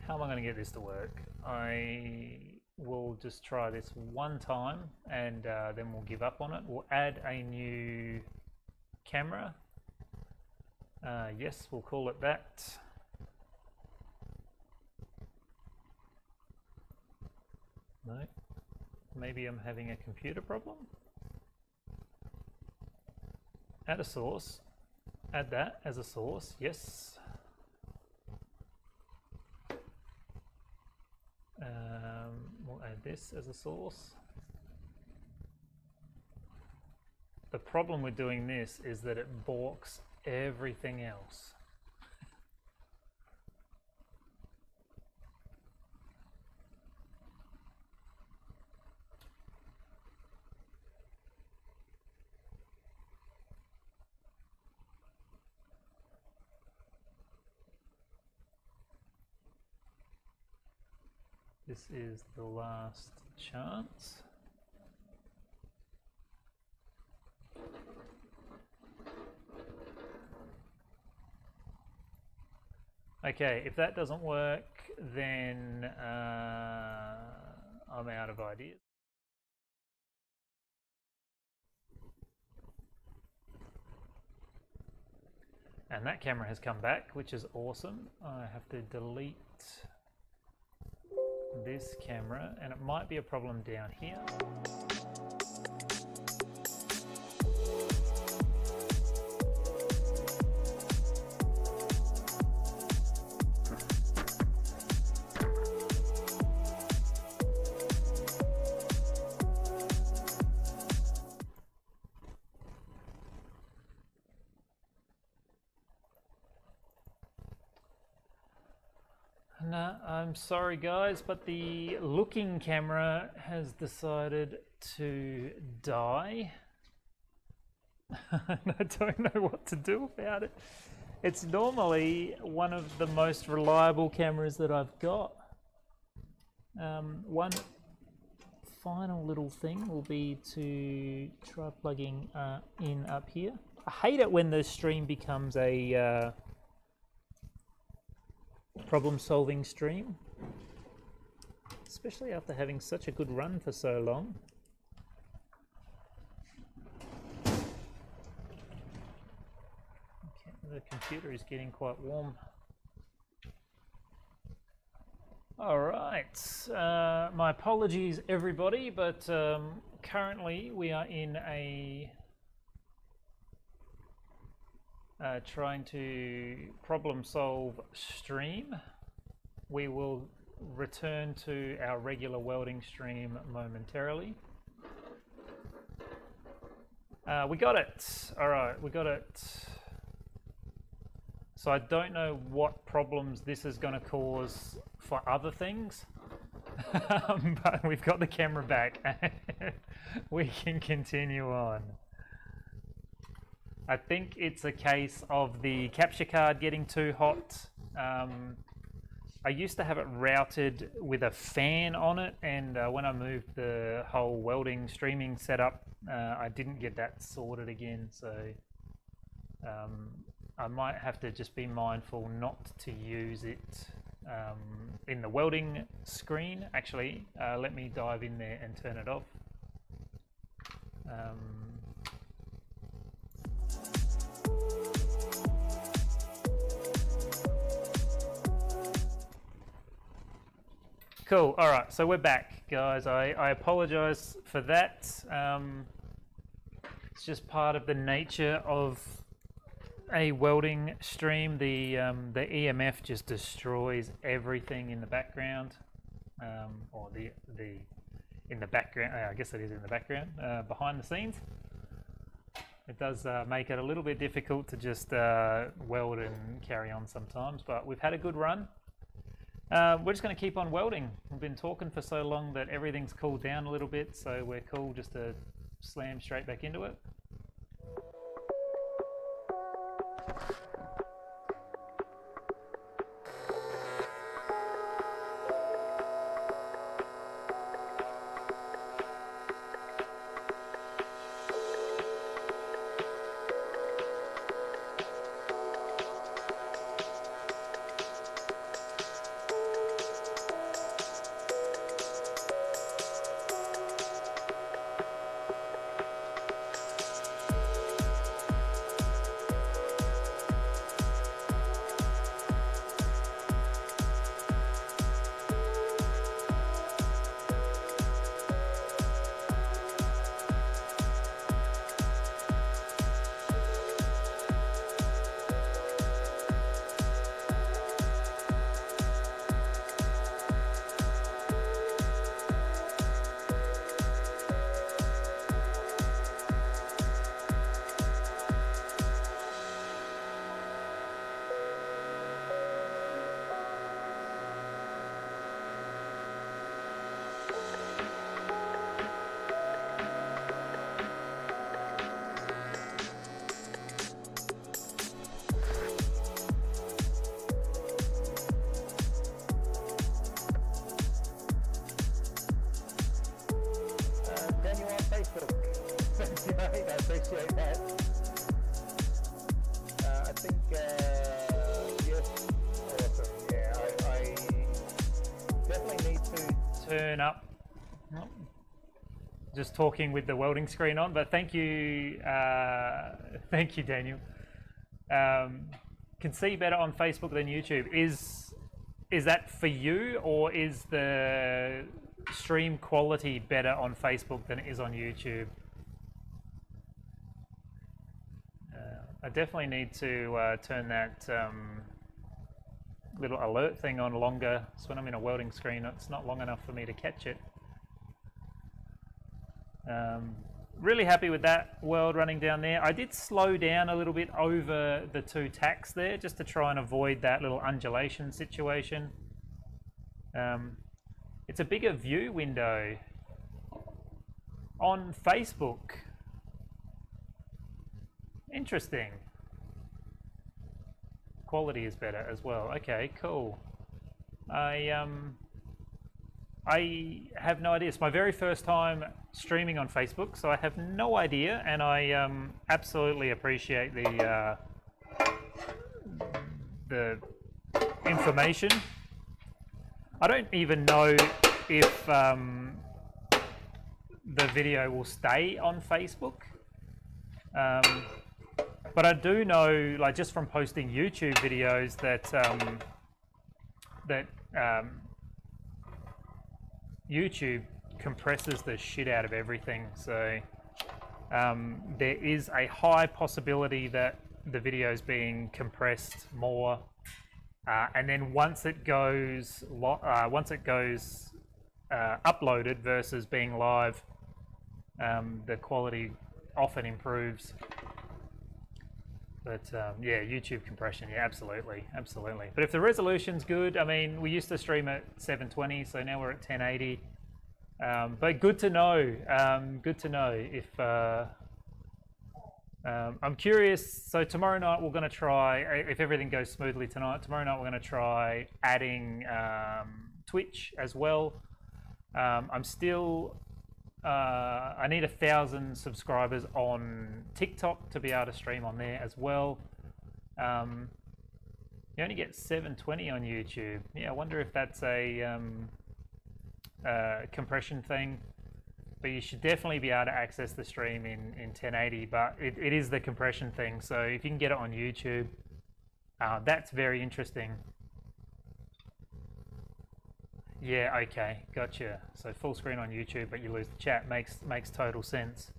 How am I going to get this to work? I will just try this one time, and then we'll give up on it. We'll add a new camera. Yes, we'll call it that. No, maybe I'm having a computer problem. Add a source. Add that as a source. Yes. We'll add this as a source. The problem with doing this is that it balks everything else. This is the last chance. Okay, if that doesn't work, then I'm out of ideas. And that camera has come back, which is awesome. I have to delete this camera, and it might be a problem down here. No, I'm sorry guys, but the looking camera has decided to die. I don't know what to do about it. It's normally one of the most reliable cameras that I've got. One final little thing will be to try plugging in up here. I hate it when the stream becomes a problem-solving stream, especially after having such a good run for so long. Okay, the computer is getting quite warm. All right, my apologies everybody, but currently we are in a trying to problem solve stream. We will return to our regular welding stream momentarily. We got it. All right, we got it. So I don't know what problems this is going to cause for other things, but we've got the camera back and we can continue on. I think it's a case of the capture card getting too hot. I used to have it routed with a fan on it, and when I moved the whole welding streaming setup, I didn't get that sorted again, so I might have to just be mindful not to use it in the welding screen. Actually, let me dive in there and turn it off. Cool, all right, so we're back, guys. I apologize for that. It's just part of the nature of a welding stream. The EMF just destroys everything in the background, or in the background, I guess it is in the background, behind the scenes. It does make it a little bit difficult to just weld and carry on sometimes, but we've had a good run. We're just going to keep on welding. We've been talking for so long that everything's cooled down a little bit, so we're cool just to slam straight back into it. mate. I appreciate that. I think, yes, awesome. Yeah, I definitely need to turn up. Oh, just talking with the welding screen on, but thank you, Daniel. Can see better on Facebook than YouTube. Is that for you, or is the stream quality better on Facebook than it is on YouTube? I definitely need to turn that little alert thing on longer, so when I'm in a welding screen it's not long enough for me to catch it. Really happy with that weld running down there. I did slow down a little bit over the two tacks there just to try and avoid that little undulation situation. It's a bigger view window on Facebook. Interesting. Quality is better as well. Okay, cool. I have no idea. It's my very first time streaming on Facebook, so I have no idea, and I absolutely appreciate the information. I don't even know if the video will stay on Facebook, but I do know, like just from posting YouTube videos, that YouTube compresses the shit out of everything, so there is a high possibility that the video is being compressed more, and then once it goes uploaded versus being live, the quality often improves. But yeah, YouTube compression, yeah, absolutely. But if the resolution's good, I mean, we used to stream at 720, so now we're at 1080. But good to know. If I'm curious. So tomorrow night we're going to try, if everything goes smoothly tonight. Tomorrow night we're going to try adding Twitch as well. I'm still. I need 1,000 subscribers on TikTok to be able to stream on there as well. You only get 720 on YouTube. Yeah, I wonder if that's a compression thing. But you should definitely be able to access the stream in 1080. But it is the compression thing. So if you can get it on YouTube, that's very interesting. Yeah, okay, gotcha. So full screen on YouTube, but you lose the chat. Makes total sense.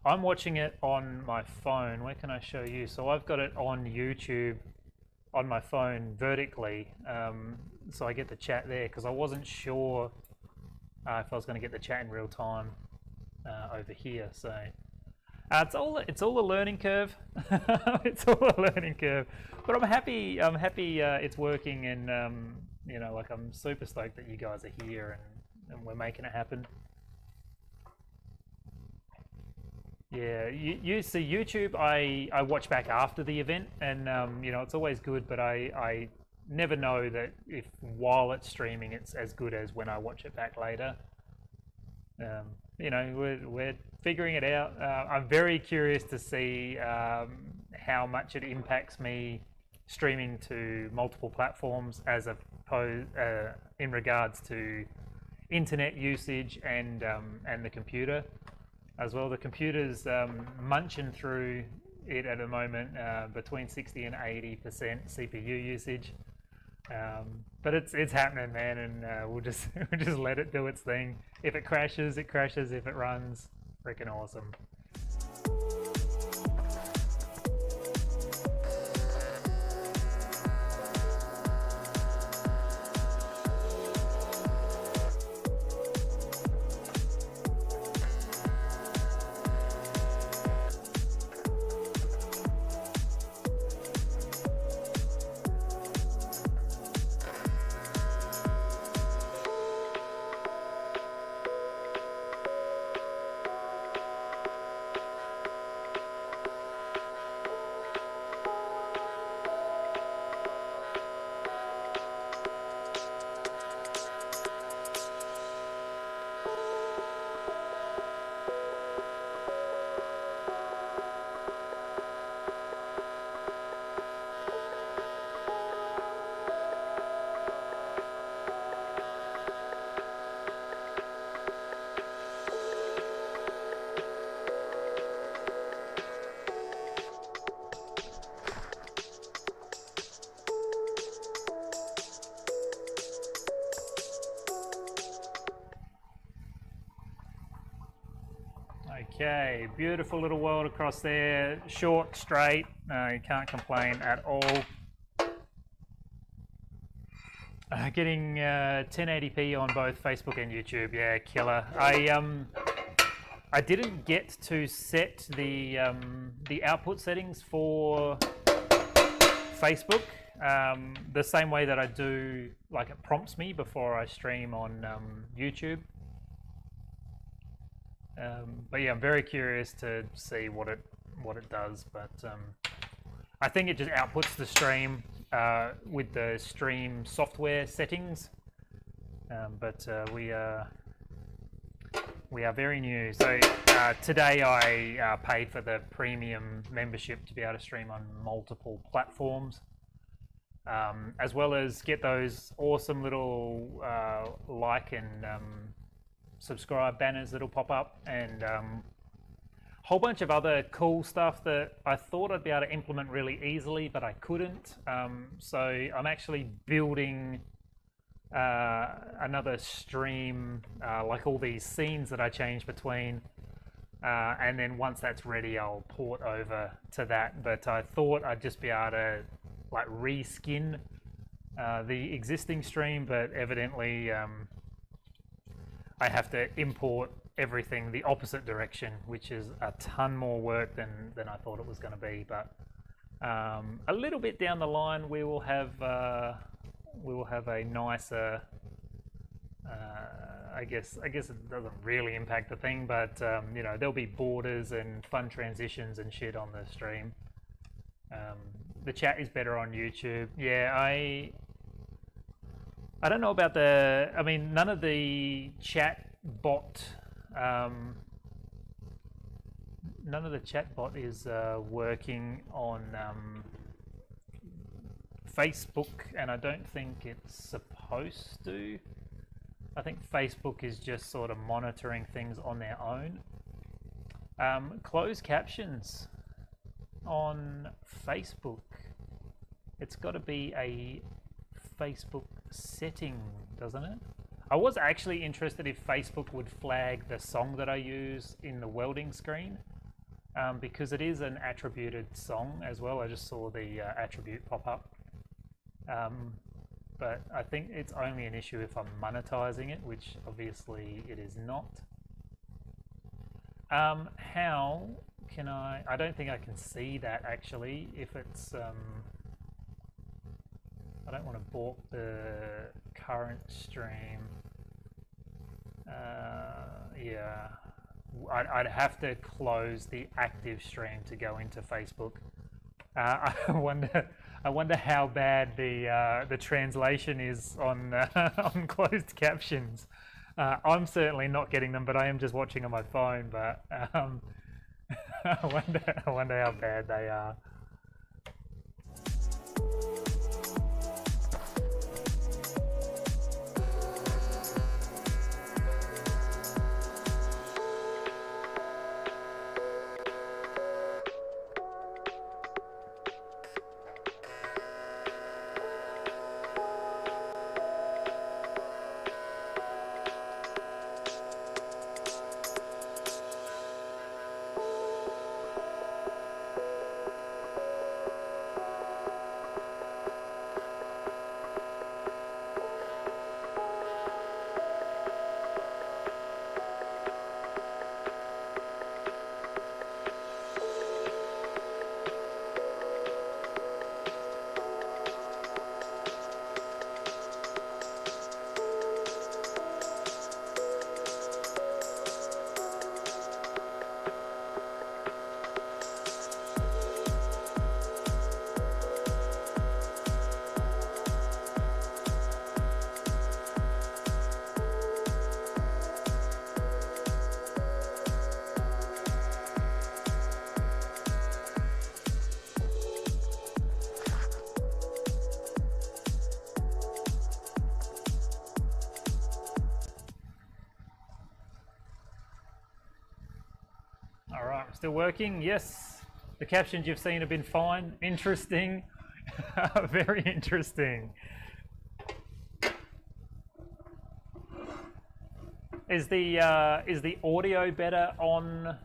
I'm watching it on my phone. Where can I show you? So I've got it on YouTube on my phone vertically, so I get the chat there because I wasn't sure if I was going to get the chat in real time over here. So it's all a learning curve. It's all a learning curve. But I'm happy. It's working, and you know, like I'm super stoked that you guys are here and we're making it happen. Yeah, you see YouTube, I watch back after the event, and you know, it's always good, but I never know that if while it's streaming it's as good as when I watch it back later. You know, we're figuring it out. I'm very curious to see how much it impacts me streaming to multiple platforms as opposed in regards to internet usage and the computer as well. The computer's munching through it at the moment, between 60 and 80% CPU usage, but it's happening, man, and we'll just let it do its thing. If it crashes, it crashes. If it runs, freaking awesome. Okay, beautiful little world across there. Short, straight. You can't complain at all. Getting 1080p on both Facebook and YouTube. Yeah, killer. I didn't get to set the output settings for Facebook the same way that I do, like it prompts me before I stream on YouTube. But yeah, I'm very curious to see what it does. But I think it just outputs the stream with the stream software settings. But we are very new. So today I paid for the premium membership to be able to stream on multiple platforms, as well as get those awesome little like and subscribe banners that'll pop up, and a whole bunch of other cool stuff that I thought I'd be able to implement really easily, but I couldn't. So I'm actually building another stream, like all these scenes that I change between, and then once that's ready I'll port over to that. But I thought I'd just be able to like reskin the existing stream, but evidently I have to import everything the opposite direction, which is a ton more work than I thought it was going to be. But a little bit down the line we will have a nicer, I guess it doesn't really impact the thing, but you know, there'll be borders and fun transitions and shit on the stream. The chat is better on YouTube. Yeah, I don't know about the, I mean, none of the chat bot is working on Facebook, and I don't think it's supposed to. I think Facebook is just sort of monitoring things on their own. Closed captions on Facebook. It's got to be a Facebook setting, doesn't it? I was actually interested if Facebook would flag the song that I use in the welding screen, because it is an attributed song as well. I just saw the attribute pop up. But I think it's only an issue if I'm monetizing it, which obviously it is not. How can I don't think I can see that actually if it's I don't want to balk the current stream. Yeah, I'd have to close the active stream to go into Facebook. I wonder how bad the translation is on on closed captions. I'm certainly not getting them, but I am just watching on my phone. But I wonder how bad they are. Still working? Yes. The captions you've seen have been fine. Interesting. Very interesting. Is the audio better on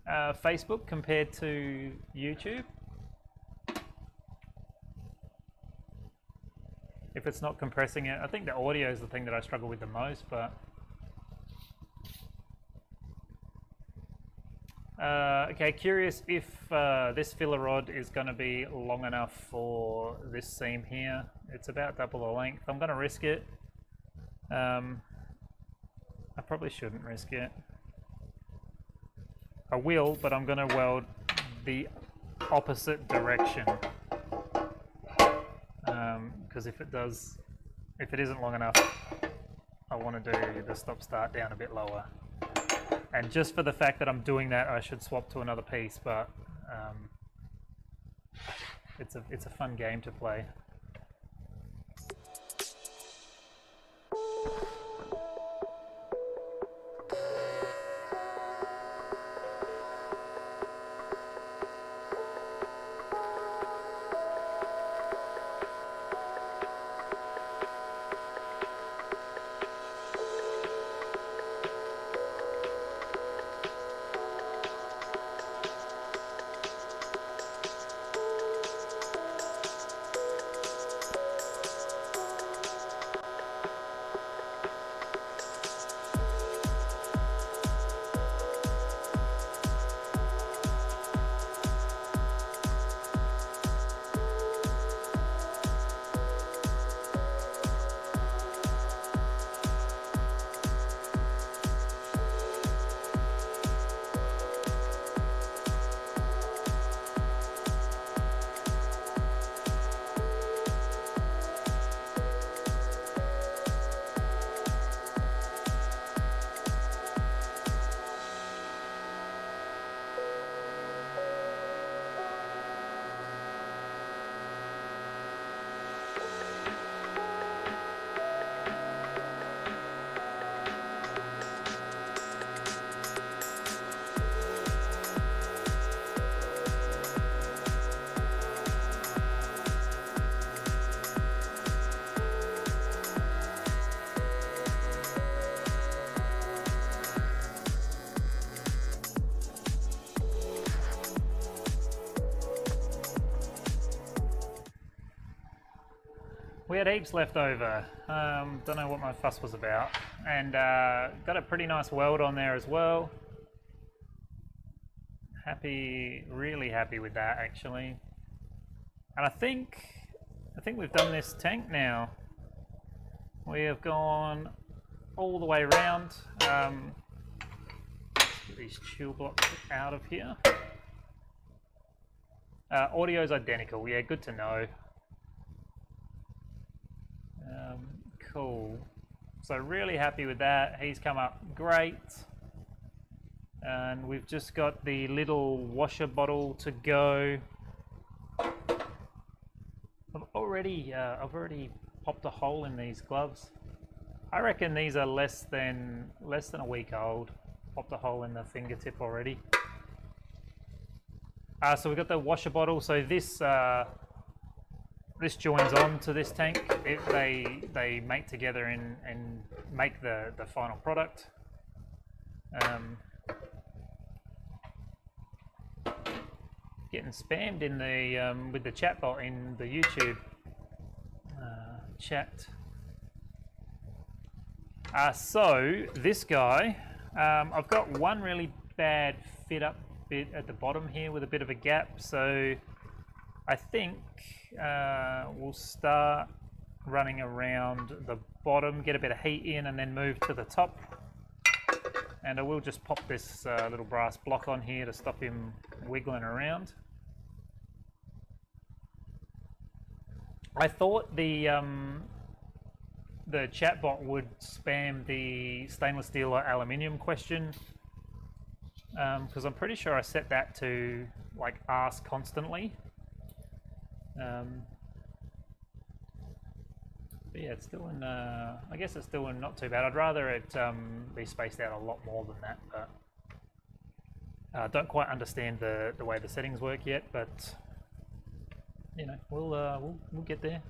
Facebook compared to YouTube. If it's not compressing it, I think the audio is the thing that I struggle with the most, but okay, curious if this filler rod is going to be long enough for this seam here. It's about double the length. I'm going to risk it. I probably shouldn't risk it. I will, but I'm going to weld the opposite direction. Because if it isn't long enough, I want to do the stop-start down a bit lower. And just for the fact that I'm doing that, I should swap to another piece, but it's a fun game to play. We had heaps left over. Don't know what my fuss was about. And got a pretty nice weld on there as well. Happy, really happy with that actually. And I think we've done this tank now. We have gone all the way around. Let's get these chill blocks out of here. Audio's identical, yeah, good to know. Cool. So really happy with that. He's come up great. And we've just got the little washer bottle to go. I've already popped a hole in these gloves. I reckon these are less than a week old. Popped a hole in the fingertip already. So we've got the washer bottle. So this this joins on to this tank. They mate together and make the final product. Getting spammed in the with the chatbot in the YouTube chat. So this guy, I've got one really bad fit up bit at the bottom here with a bit of a gap. So I think we'll start running around the bottom, get a bit of heat in, and then move to the top. And I will just pop this little brass block on here to stop him wiggling around. I thought the chatbot would spam the stainless steel or aluminium question, because I'm pretty sure I set that to like ask constantly. But yeah, it's still in, I guess it's still in not too bad. I'd rather it be spaced out a lot more than that, but don't quite understand the way the settings work yet, but you know, we'll get there.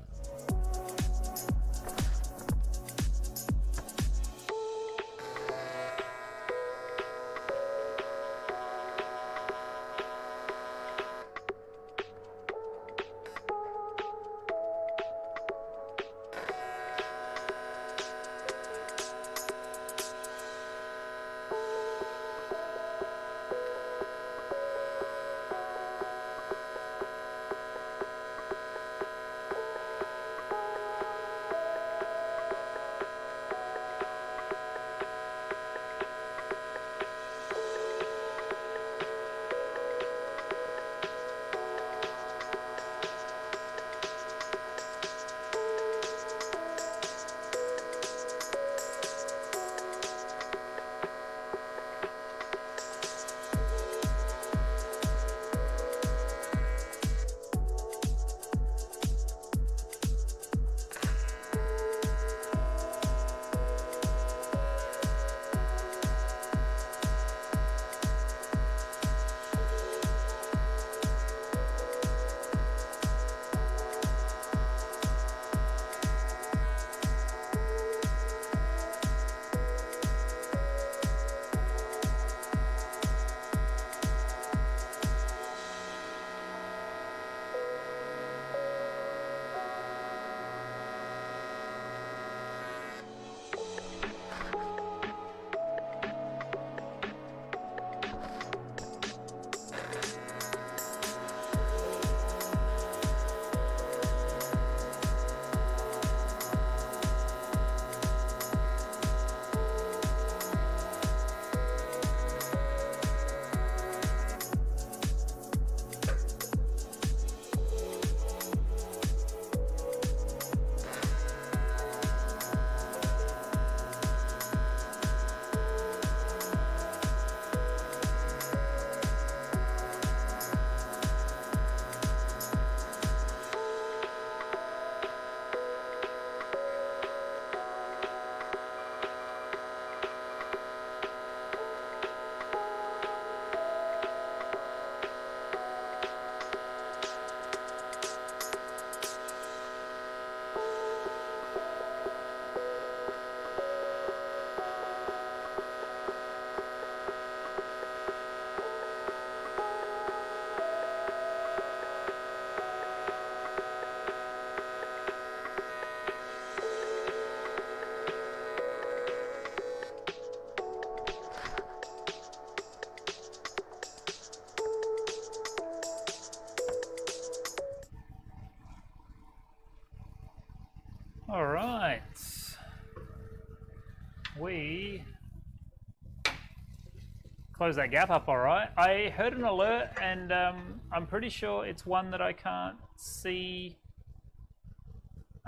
close that gap up all right. I heard an alert, and I'm pretty sure it's one that I can't see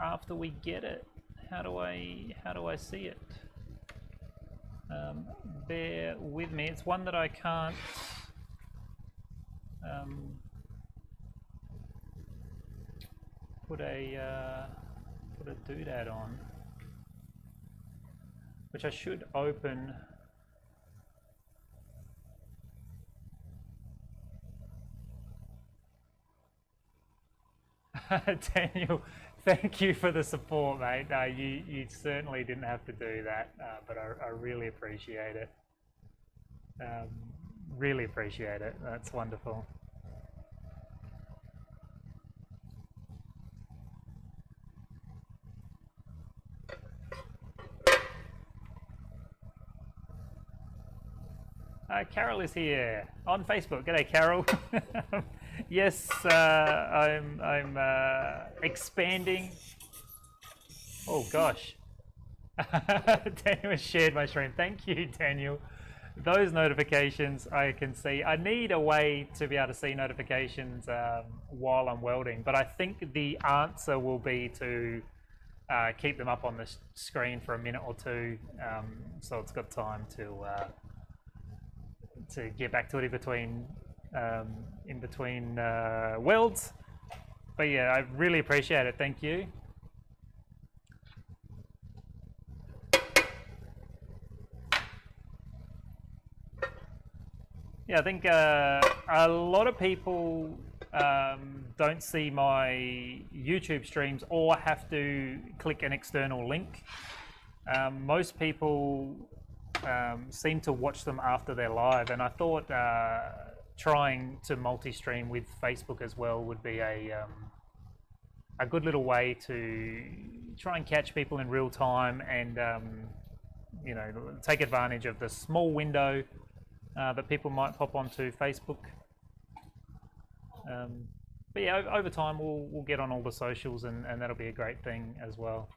after we get it. How do I see it? Bear with me. It's one that I can't put a doodad on, which I should open. Daniel, thank you for the support, mate. You certainly didn't have to do that, but I really appreciate it. Really appreciate it. That's wonderful. Carol is here on Facebook. G'day, Carol. Yes, I'm expanding. Oh gosh, Daniel has shared my stream. Thank you, Daniel. Those notifications I can see. I need a way to be able to see notifications while I'm welding, but I think the answer will be to keep them up on the screen for a minute or two, so it's got time to get back to it in between welds. But yeah, I really appreciate it. Thank you. Yeah, I think a lot of people don't see my YouTube streams or have to click an external link. Most people seem to watch them after they're live, and I thought trying to multi-stream with Facebook as well would be a good little way to try and catch people in real time, and you know, take advantage of the small window that people might pop onto Facebook. But yeah, over time we'll get on all the socials, and that'll be a great thing as well.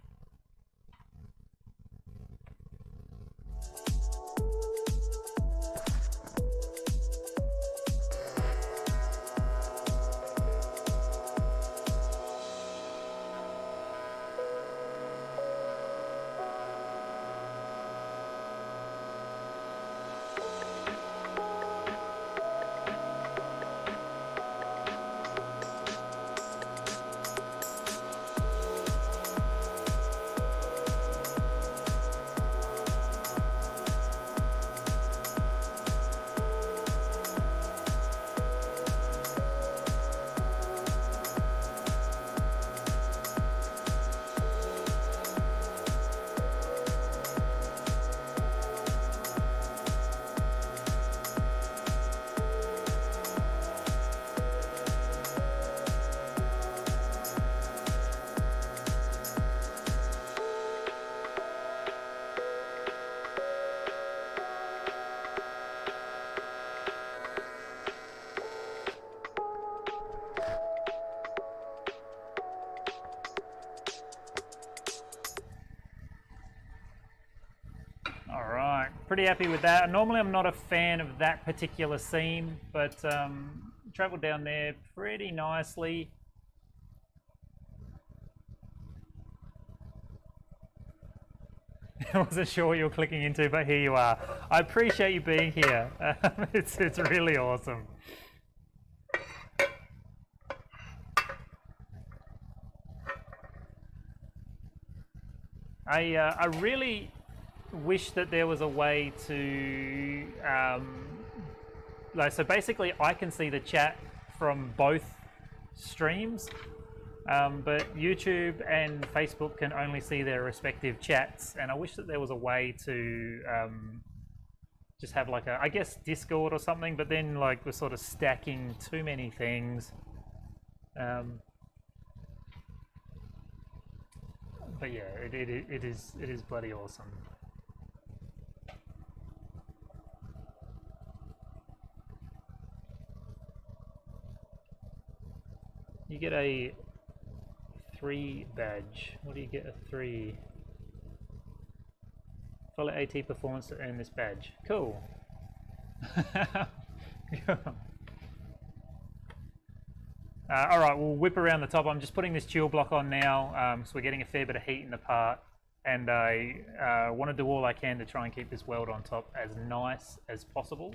Pretty happy with that. Normally I'm not a fan of that particular seam, but traveled down there pretty nicely. I wasn't sure what you were clicking into, but here you are. I appreciate you being here. It's really awesome. I really wish that there was a way to so basically I can see the chat from both streams, but YouTube and Facebook can only see their respective chats, and I wish that there was a way to just have like a, I guess, Discord or something, but then like we're sort of stacking too many things. But yeah, it is bloody awesome. You get a 3 badge. What do you get a 3? Follow AT performance to earn this badge. Cool. All right, we'll whip around the top. I'm just putting this chill block on now, so we're getting a fair bit of heat in the part. And I want to do all I can to try and keep this weld on top as nice as possible.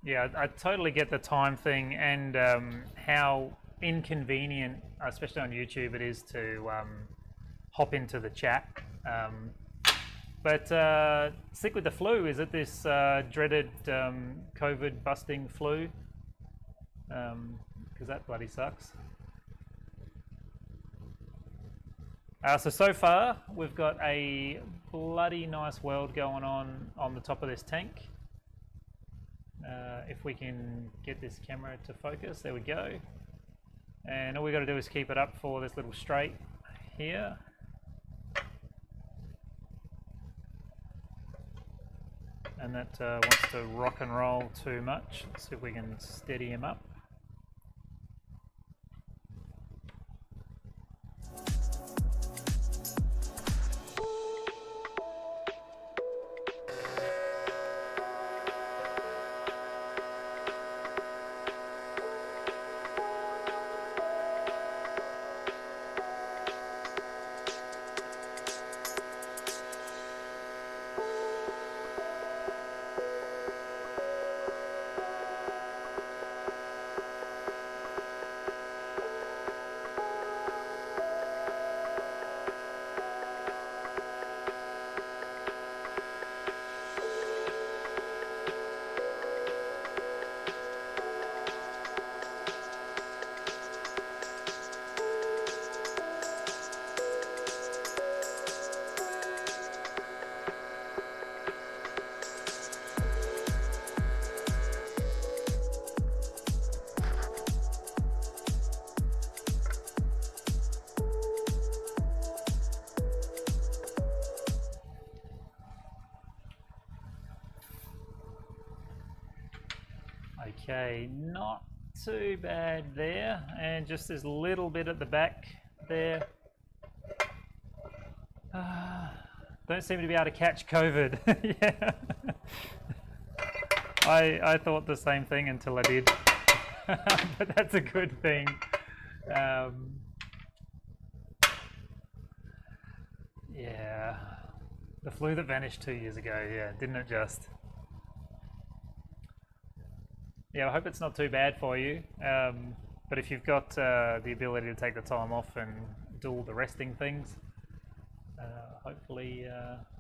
Yeah, I totally get the time thing and how inconvenient, especially on YouTube, it is to hop into the chat. But sick with the flu, is it this dreaded COVID busting flu? Because that bloody sucks. So far, we've got a bloody nice weld going on the top of this tank. If we can get this camera to focus, there we go. And all we got to do is keep it up for this little straight here. And that wants to rock and roll too much. Let's see if we can steady him up. Okay, not too bad there, and just this little bit at the back there. Don't seem to be able to catch COVID. Yeah. I thought the same thing until I did, but that's a good thing. Yeah, the flu that vanished 2 years ago, yeah, didn't it just? Yeah, I hope it's not too bad for you, but if you've got the ability to take the time off and do all the resting things, hopefully,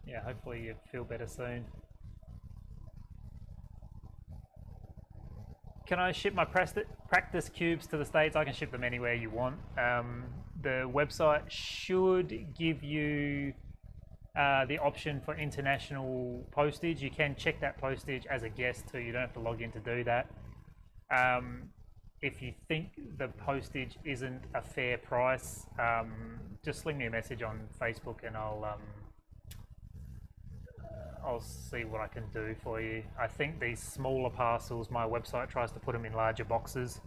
yeah, hopefully you feel better soon. Can I ship my practice cubes to the States? I can ship them anywhere you want. The website should give you the option for international postage. You can check that postage as a guest too. You don't have to log in to do that. If you think the postage isn't a fair price, just sling me a message on Facebook and I'll see what I can do for you. I think these smaller parcels, my website tries to put them in larger boxes.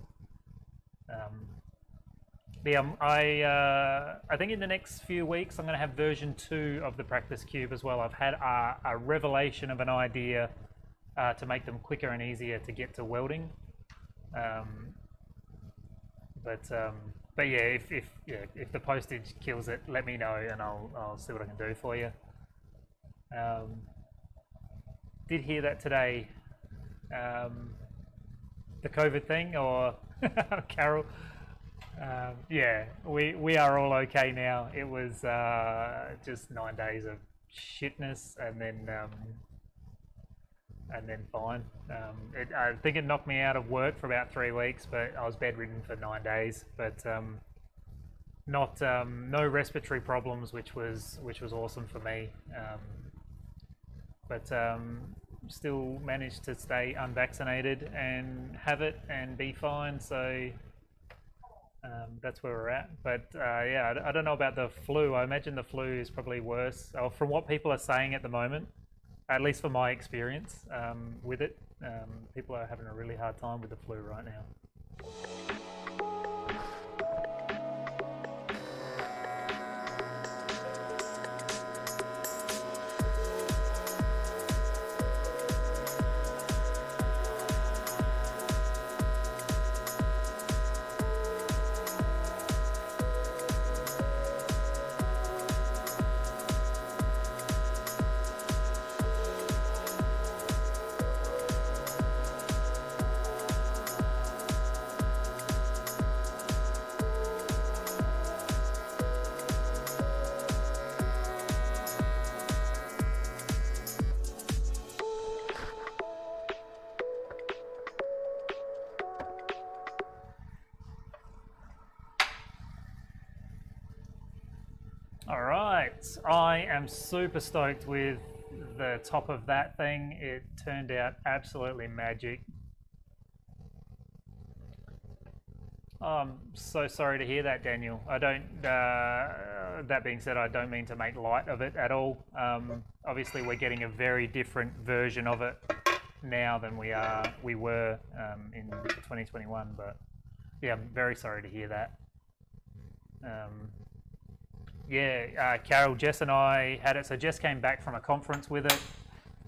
I think in the next few weeks I'm going to have version 2 of the practice cube as well. I've had a revelation of an idea to make them quicker and easier to get to welding. But yeah, if the postage kills it, let me know and I'll see what I can do for you. Did hear that today, the COVID thing, or Carol? Yeah, we are all okay now. It was just 9 days of shitness, and then fine. I think it knocked me out of work for about 3 weeks, but I was bedridden for 9 days. But no respiratory problems, which was awesome for me. But still managed to stay unvaccinated and have it and be fine. So. That's where we're at, but yeah, I don't know about the flu. I imagine the flu is probably worse, from what people are saying at the moment, at least from my experience with it. People are having a really hard time with the flu right now. Alright, I am super stoked with the top of that thing. It turned out absolutely magic. Oh, I'm so sorry to hear that, Daniel. I don't, that being said, I don't mean to make light of it at all. Obviously we're getting a very different version of it now than we were in 2021, but yeah, I'm very sorry to hear that. Yeah, Carol, Jess and I had it. So Jess came back from a conference with it,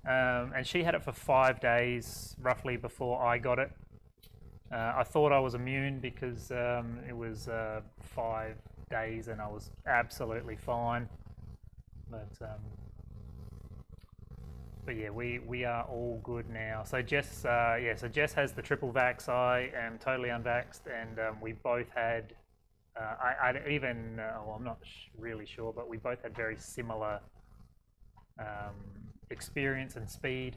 and she had it for 5 days roughly before I got it. I thought I was immune because it was 5 days and I was absolutely fine. But yeah, we are all good now. So Jess, yeah, so Jess has the triple vax. I am totally unvaxxed, and we both had. Well, I'm not really sure, but we both had very similar experience and speed.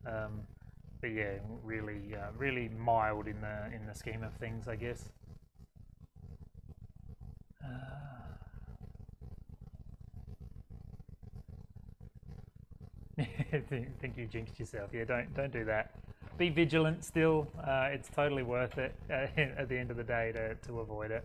But yeah, really mild in the scheme of things, I guess. Think you jinxed yourself. Yeah, don't do that. Be vigilant still. It's totally worth it at the end of the day to avoid it.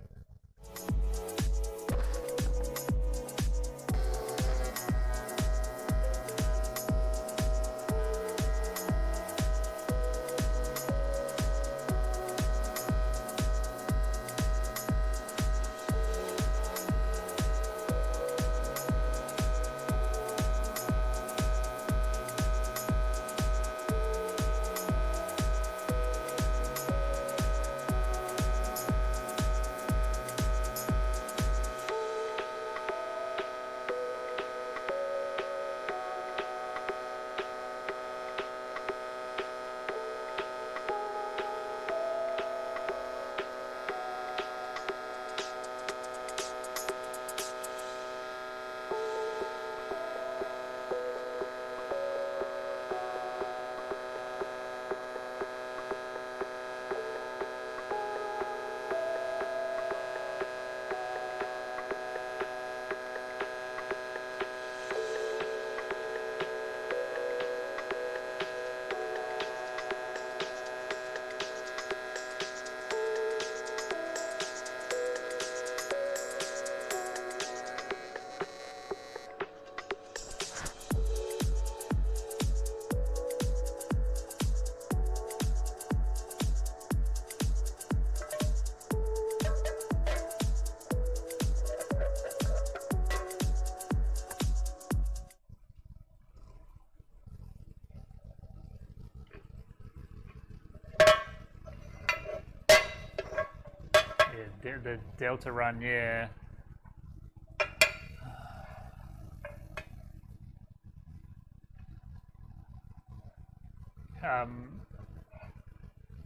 the Delta run, yeah.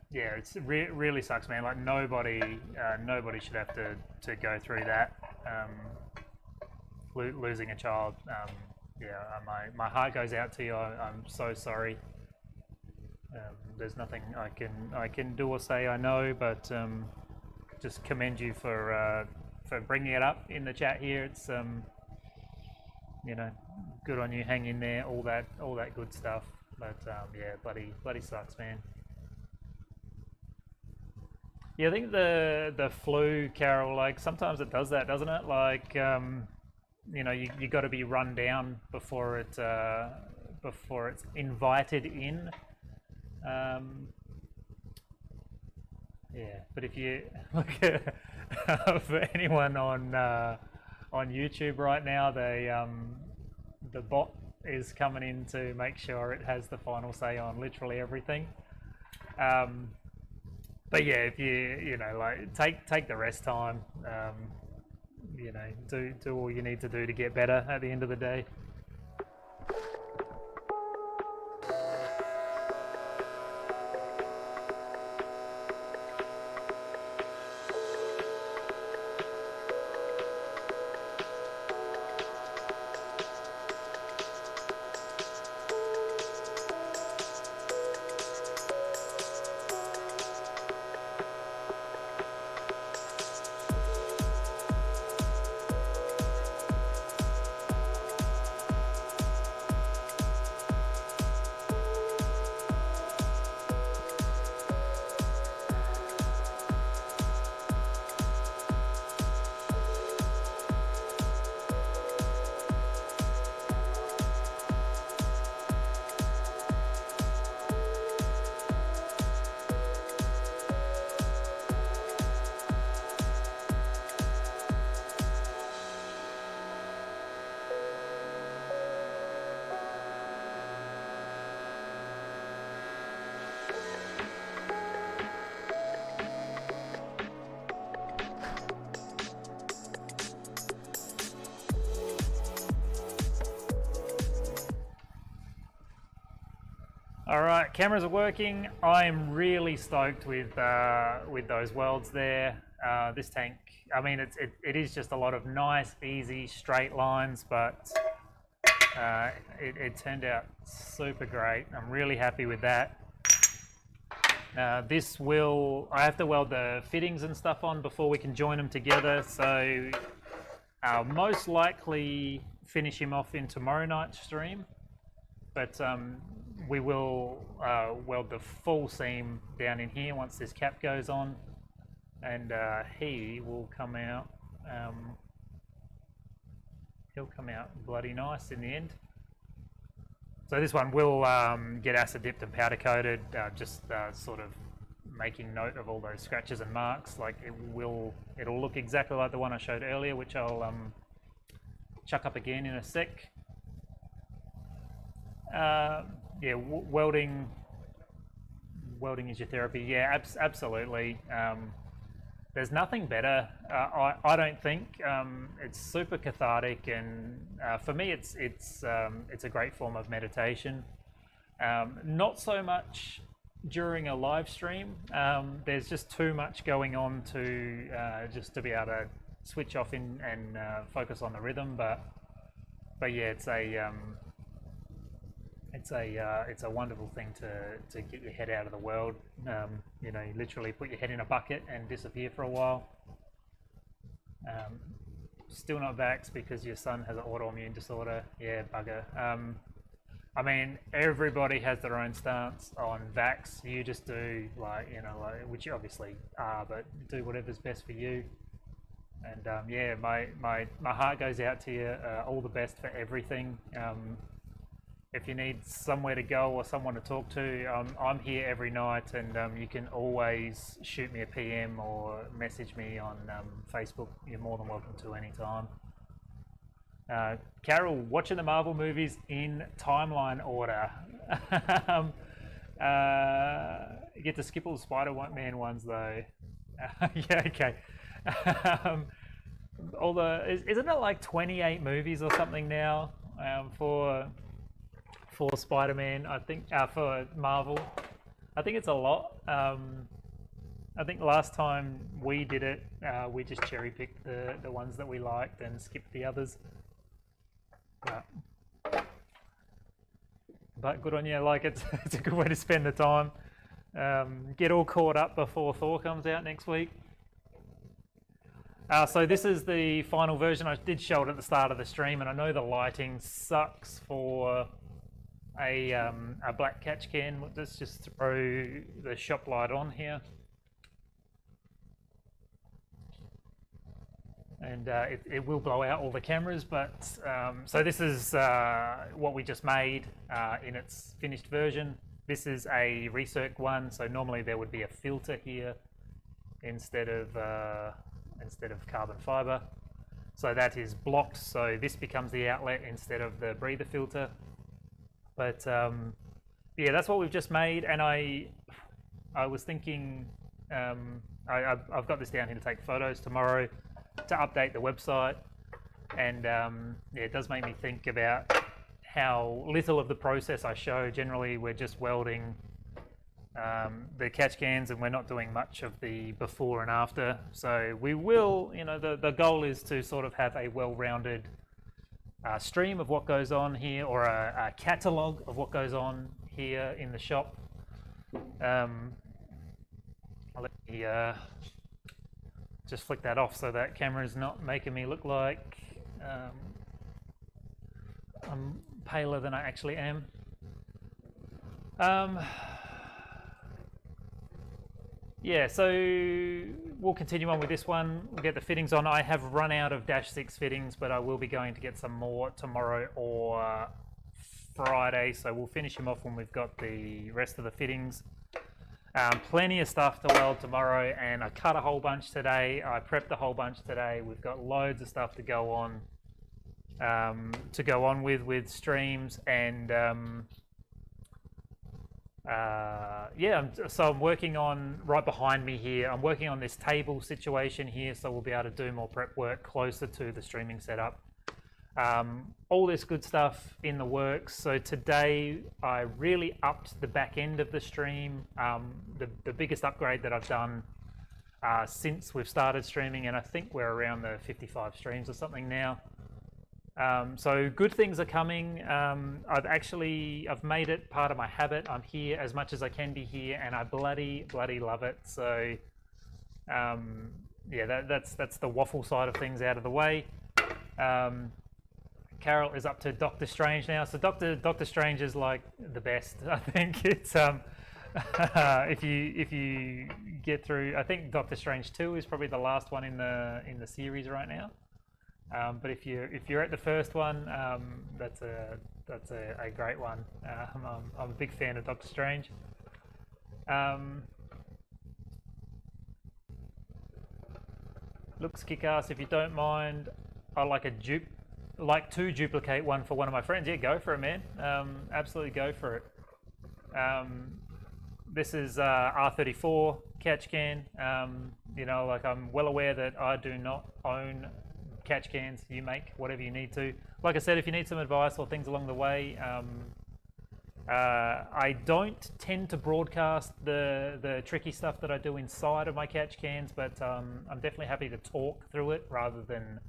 Yeah, it's really sucks, man. Like nobody should have to go through that. Losing a child. Yeah, my heart goes out to you. I'm so sorry. There's nothing I can do or say, I know, but just commend you for bringing it up in the chat here. It's you know, good on you. Hang in there. All that good stuff. But yeah, bloody sucks, man. Yeah, I think the flu, Carol, like sometimes it does that, doesn't it? Like you know, you got to be run down before it's invited in. Yeah, but if you look at for anyone on YouTube right now, the bot is coming in to make sure it has the final say on literally everything. But yeah, if you know, like take the rest time, you know, do all you need to do to get better at the end of the day. All right, cameras are working. I am really stoked with those welds there. This tank, I mean, it is just a lot of nice, easy, straight lines, but it turned out super great. I'm really happy with that. This will, I have to weld the fittings and stuff on before we can join them together, so I'll most likely finish him off in tomorrow night's stream, but we will weld the full seam down in here once this cap goes on, and he will come out, he'll come out bloody nice in the end. So this one will get acid dipped and powder coated, just sort of making note of all those scratches and marks. Like it'll look exactly like the one I showed earlier, which I'll chuck up again in a sec. Yeah, welding is your therapy. Yeah, absolutely. There's nothing better. I don't think. It's super cathartic, and for me, it's a great form of meditation. Not so much during a live stream. There's just too much going on to just to be able to switch off and focus on the rhythm. But yeah, it's a wonderful thing to get your head out of the world. You know, you literally put your head in a bucket and disappear for a while. Still not vaxxed because your son has an autoimmune disorder. Yeah, bugger. I mean, everybody has their own stance on vax. You just do which you obviously are, but do whatever's best for you. And yeah, my heart goes out to you. All the best for everything. If you need somewhere to go or someone to talk to, I'm here every night, and you can always shoot me a PM or message me on Facebook. You're more than welcome to anytime. Carol, watching the Marvel movies in timeline order. You get to skip all the Spider-Man ones though. Yeah, okay. Um, isn't it like 28 movies or something now for Spider-Man? I think for Marvel, I think it's a lot. I think last time we did it, we just cherry picked the ones that we liked and skipped the others. But good on you. Like it's a good way to spend the time. Get all caught up before Thor comes out next week. So this is the final version. I did show it at the start of the stream, and I know the lighting sucks for a black catch can. Let's just throw the shop light on here. And it will blow out all the cameras, but so this is what we just made in its finished version. This is a recirc one, so normally there would be a filter here instead of carbon fiber. So that is blocked, so this becomes the outlet instead of the breather filter. But yeah, that's what we've just made, and I was thinking I've got this down here to take photos tomorrow to update the website, and yeah, it does make me think about how little of the process I show. Generally, we're just welding the catch cans, and we're not doing much of the before and after. So we will, you know, the goal is to sort of have a well-rounded stream of what goes on here, or a catalogue of what goes on here in the shop. I'll let me just flick that off so that camera's not making me look like I'm paler than I actually am. Yeah, so we'll continue on with this one. We'll get the fittings on. I have run out of -6 fittings, but I will be going to get some more tomorrow or Friday, so we'll finish them off when we've got the rest of the fittings. Plenty of stuff to weld tomorrow, and I cut a whole bunch today. I prepped a whole bunch today. We've got loads of stuff to go on with streams, and yeah, so I'm working on, right behind me here, I'm working on this table situation here, so we'll be able to do more prep work closer to the streaming setup. All this good stuff in the works. So today I really upped the back end of the stream, the biggest upgrade that I've done since we've started streaming, and I think we're around the 55 streams or something now. So good things are coming. I've made it part of my habit. I'm here as much as I can be here, and I bloody love it. So yeah, that's the waffle side of things out of the way. Carol is up to Doctor Strange now. So Doctor Strange is like the best. I think it's if you get through, I think Doctor Strange 2 is probably the last one in the series right now. But if you're at the first one, that's a great one. I'm a big fan of Doctor Strange. Looks kick-ass. If you don't mind, I like to duplicate one for one of my friends. Yeah, go for it, man. Absolutely go for it. This is R34 catch can. You know, like, I'm well aware that I do not own catch cans. You make whatever you need to. Like I said, if you need some advice or things along the way, I don't tend to broadcast the tricky stuff that I do inside of my catch cans, but I'm definitely happy to talk through it rather than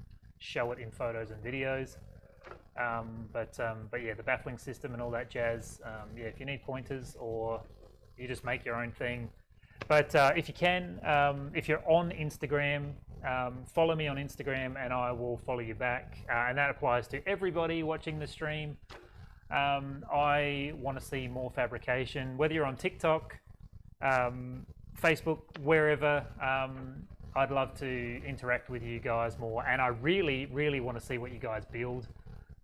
show it in photos and videos. But yeah, the baffling system and all that jazz, yeah, if you need pointers or you just make your own thing. But if you can, if you're on Instagram, follow me on Instagram and I will follow you back. And that applies to everybody watching the stream. I want to see more fabrication, whether you're on TikTok, Facebook, wherever. I'd love to interact with you guys more, and I really want to see what you guys build.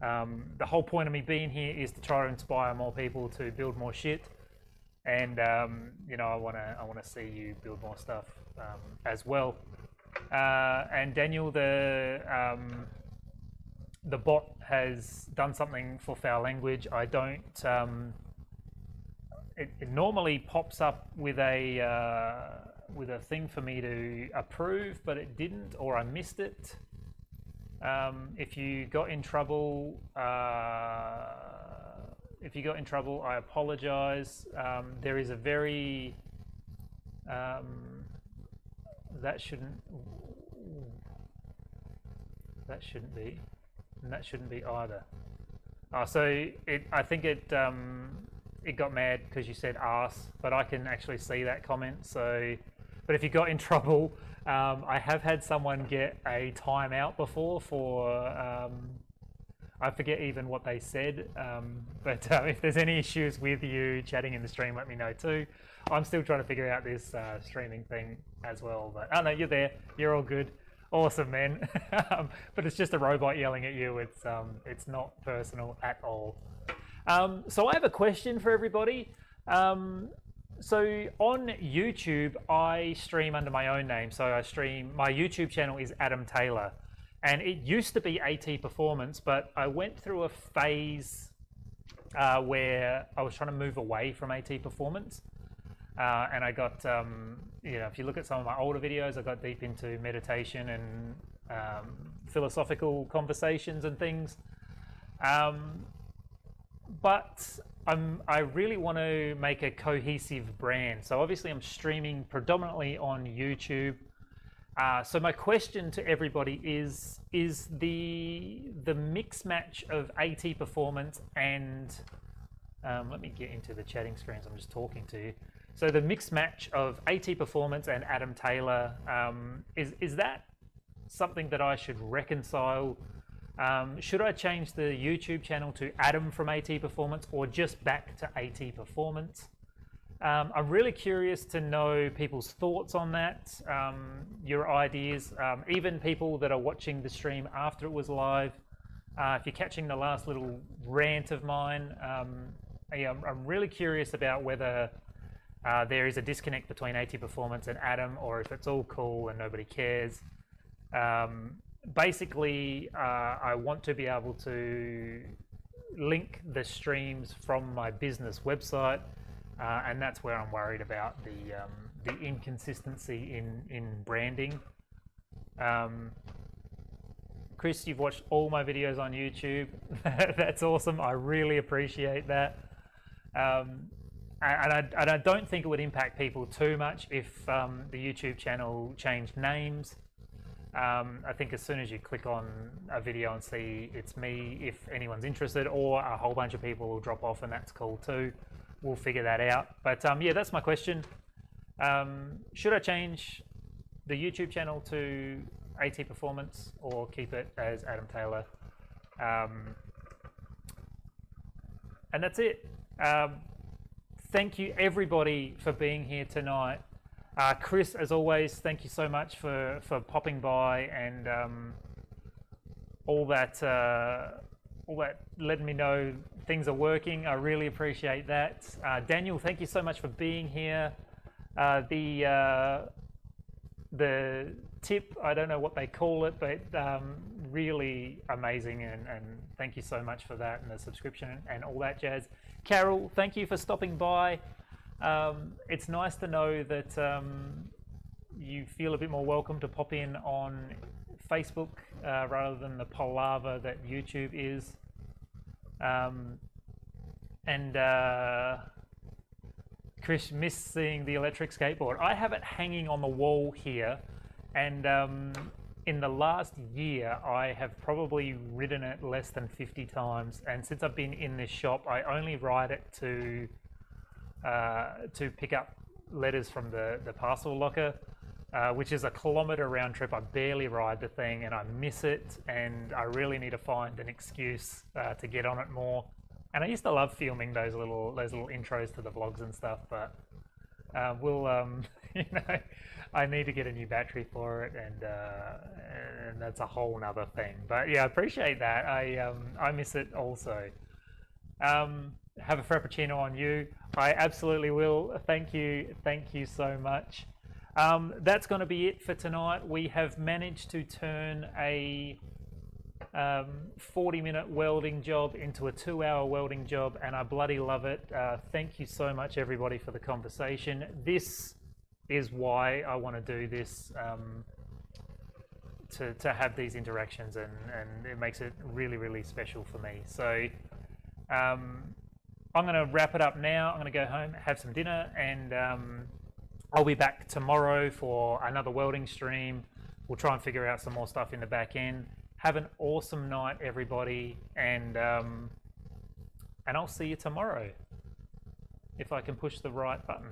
The whole point of me being here is to try to inspire more people to build more shit, and you know, I want to see you build more stuff as well. And Daniel, the bot has done something for foul language. I don't. It normally pops up with a thing for me to approve, but it didn't, or I missed it. If you got in trouble, I apologize. There is a very that shouldn't be, and that shouldn't be either. So I think it got mad because you said arse, but I can actually see that comment. So, but if you got in trouble, I have had someone get a timeout before for I forget even what they said, but if there's any issues with you chatting in the stream, let me know too. I'm still trying to figure out this streaming thing as well, but oh no, you're there, you're all good. Awesome, man. But it's just a robot yelling at you. It's not personal at all. So I have a question for everybody. So on YouTube, I stream under my own name. So my YouTube channel is Adam Taylor, and it used to be AT Performance, but I went through a phase where I was trying to move away from AT Performance. And I got, if you look at some of my older videos, I got deep into meditation and philosophical conversations and things. But I really want to make a cohesive brand. So obviously I'm streaming predominantly on YouTube. So my question to everybody is the mix match of AT Performance and, let me get into the chatting screens, I'm just talking to you. So the mixed match of AT Performance and Adam Taylor, is that something that I should reconcile? Should I change the YouTube channel to Adam from AT Performance or just back to AT Performance? I'm really curious to know people's thoughts on that, your ideas, even people that are watching the stream after it was live. If you're catching the last little rant of mine, I'm really curious about whether there is a disconnect between AT Performance and Adam, or if it's all cool and nobody cares. Basically, I want to be able to link the streams from my business website, and that's where I'm worried about the inconsistency in branding. Chris, you've watched all my videos on YouTube. That's awesome. I really appreciate that. And I don't think it would impact people too much if the YouTube channel changed names. I think as soon as you click on a video and see it's me, if anyone's interested, or a whole bunch of people will drop off, and that's cool too. We'll figure that out. But yeah, that's my question. Should I change the YouTube channel to AT Performance or keep it as Adam Taylor? And that's it. Thank you everybody for being here tonight. Chris, as always, thank you so much for popping by and all that letting me know things are working. I really appreciate that. Daniel, thank you so much for being here. The tip, I don't know what they call it, but really amazing, and thank you so much for that, and the subscription and all that jazz. Carol, thank you for stopping by. It's nice to know that you feel a bit more welcome to pop in on Facebook rather than the palaver that YouTube is. Chris, miss seeing the electric skateboard. I have it hanging on the wall here, and in the last year I have probably ridden it less than 50 times, and since I've been in this shop I only ride it to pick up letters from the parcel locker, which is a kilometre round trip. I barely ride the thing and I miss it, and I really need to find an excuse to get on it more. And I used to love filming those little intros to the vlogs and stuff, but we'll you know, I need to get a new battery for it, and that's a whole nother thing. But yeah, I appreciate that. I miss it also. Have a frappuccino on you. I absolutely will. Thank you so much. That's going to be it for tonight. We have managed to turn a 40-minute welding job into a 2-hour welding job, and I bloody love it. Thank you so much everybody for the conversation. This is why I want to do this, to have these interactions, and it makes it really, really special for me. So I'm going to wrap it up now. I'm going to go home, have some dinner, and I'll be back tomorrow for another welding stream. We'll try and figure out some more stuff in the back end. Have an awesome night, everybody, and I'll see you tomorrow if I can push the right button.